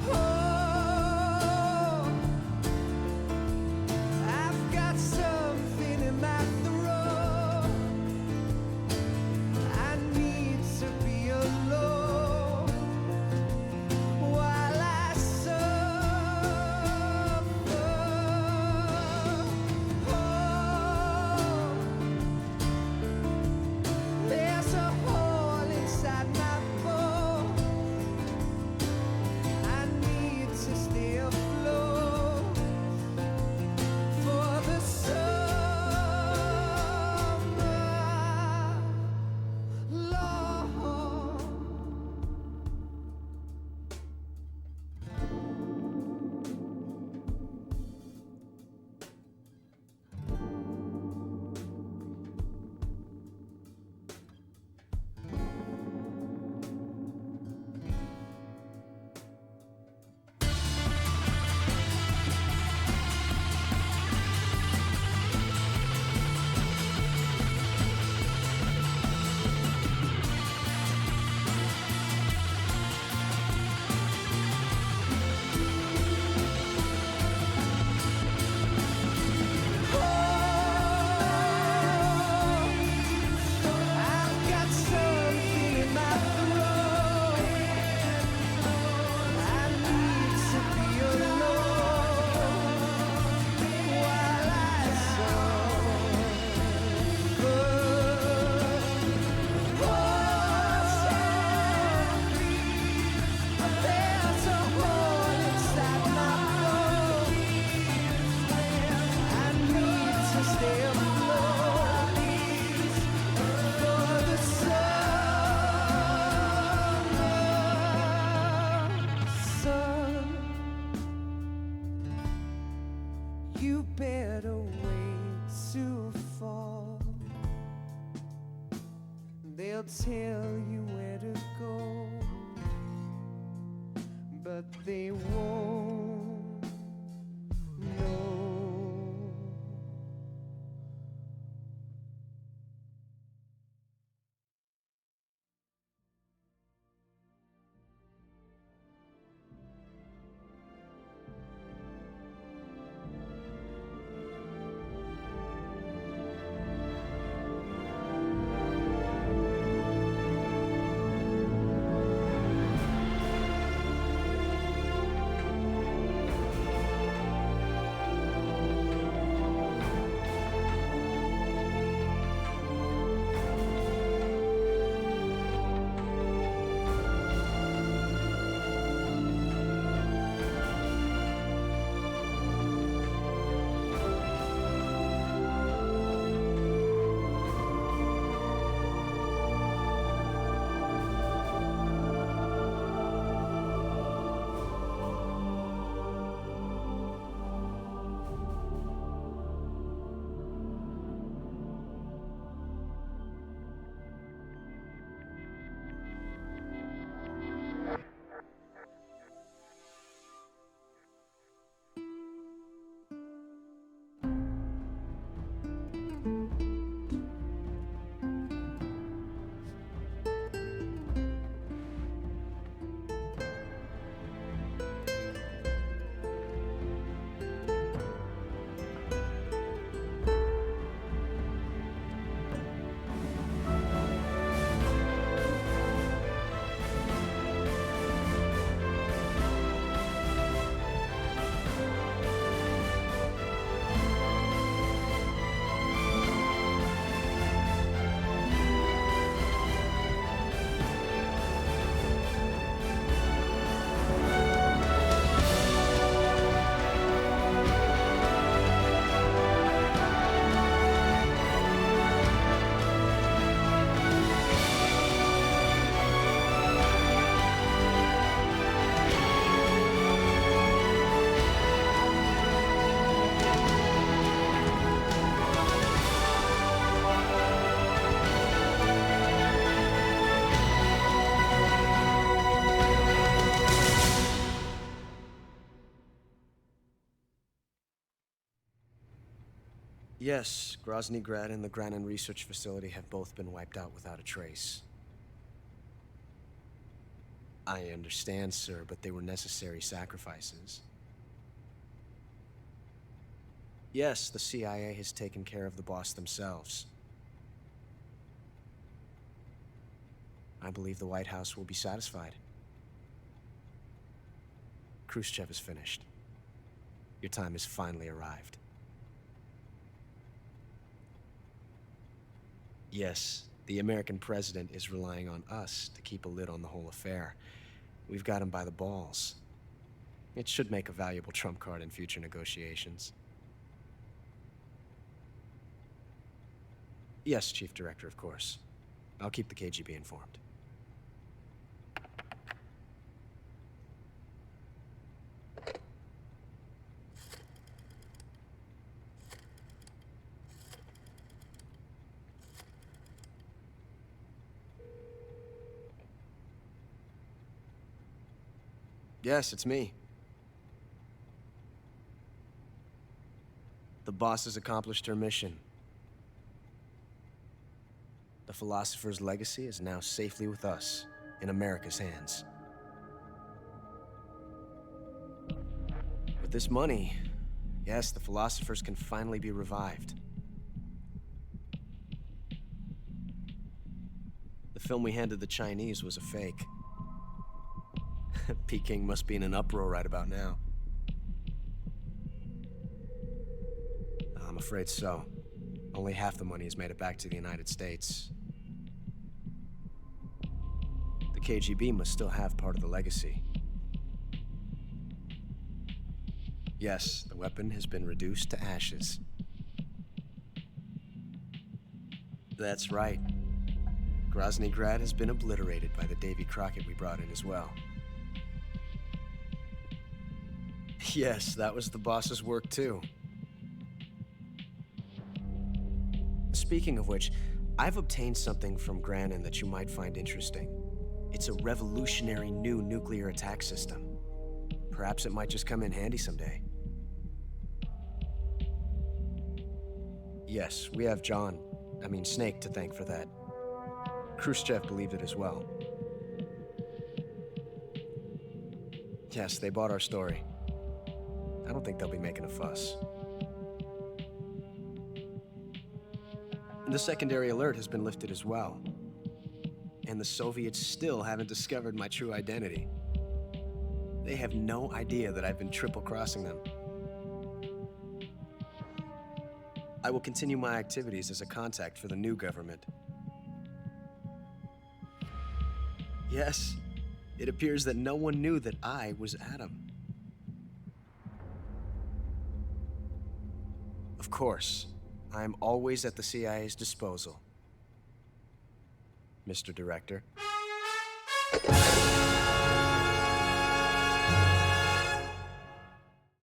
Oh, I've got something in my throat. I need to be alone while I suffer. Oh, you better wait to fall. They'll tell you where to go, but they won't know. Yes, Grozny Grad and the Granin Research Facility have both been wiped out without a trace. I understand, sir, but they were necessary sacrifices. Yes, the CIA has taken care of the boss themselves. I believe the White House will be satisfied. Khrushchev is finished. Your time has finally arrived. Yes, the American president is relying on us to keep a lid on the whole affair. We've got him by the balls. It should make a valuable trump card in future negotiations. Yes, Chief Director, of course. I'll keep the KGB informed. Yes, it's me. The boss has accomplished her mission. The philosopher's legacy is now safely with us, in America's hands. With this money, yes, the philosophers can finally be revived. The film we handed the Chinese was a fake. Peking must be in an uproar right about now. I'm afraid so. Only half the money has made it back to the United States. The KGB must still have part of the legacy. Yes, the weapon has been reduced to ashes. That's right. Grozny Grad has been obliterated by the Davy Crockett we brought in as well. Yes, that was the boss's work too. Speaking of which, I've obtained something from Grannon that you might find interesting. It's a revolutionary new nuclear attack system. Perhaps it might just come in handy someday. Yes, we have Snake to thank for that. Khrushchev believed it as well. Yes, they bought our story. I don't think they'll be making a fuss. The secondary alert has been lifted as well. And the Soviets still haven't discovered my true identity. They have no idea that I've been triple-crossing them. I will continue my activities as a contact for the new government. Yes, it appears that no one knew that I was Adam. Of course, I am always at the CIA's disposal, Mr. Director.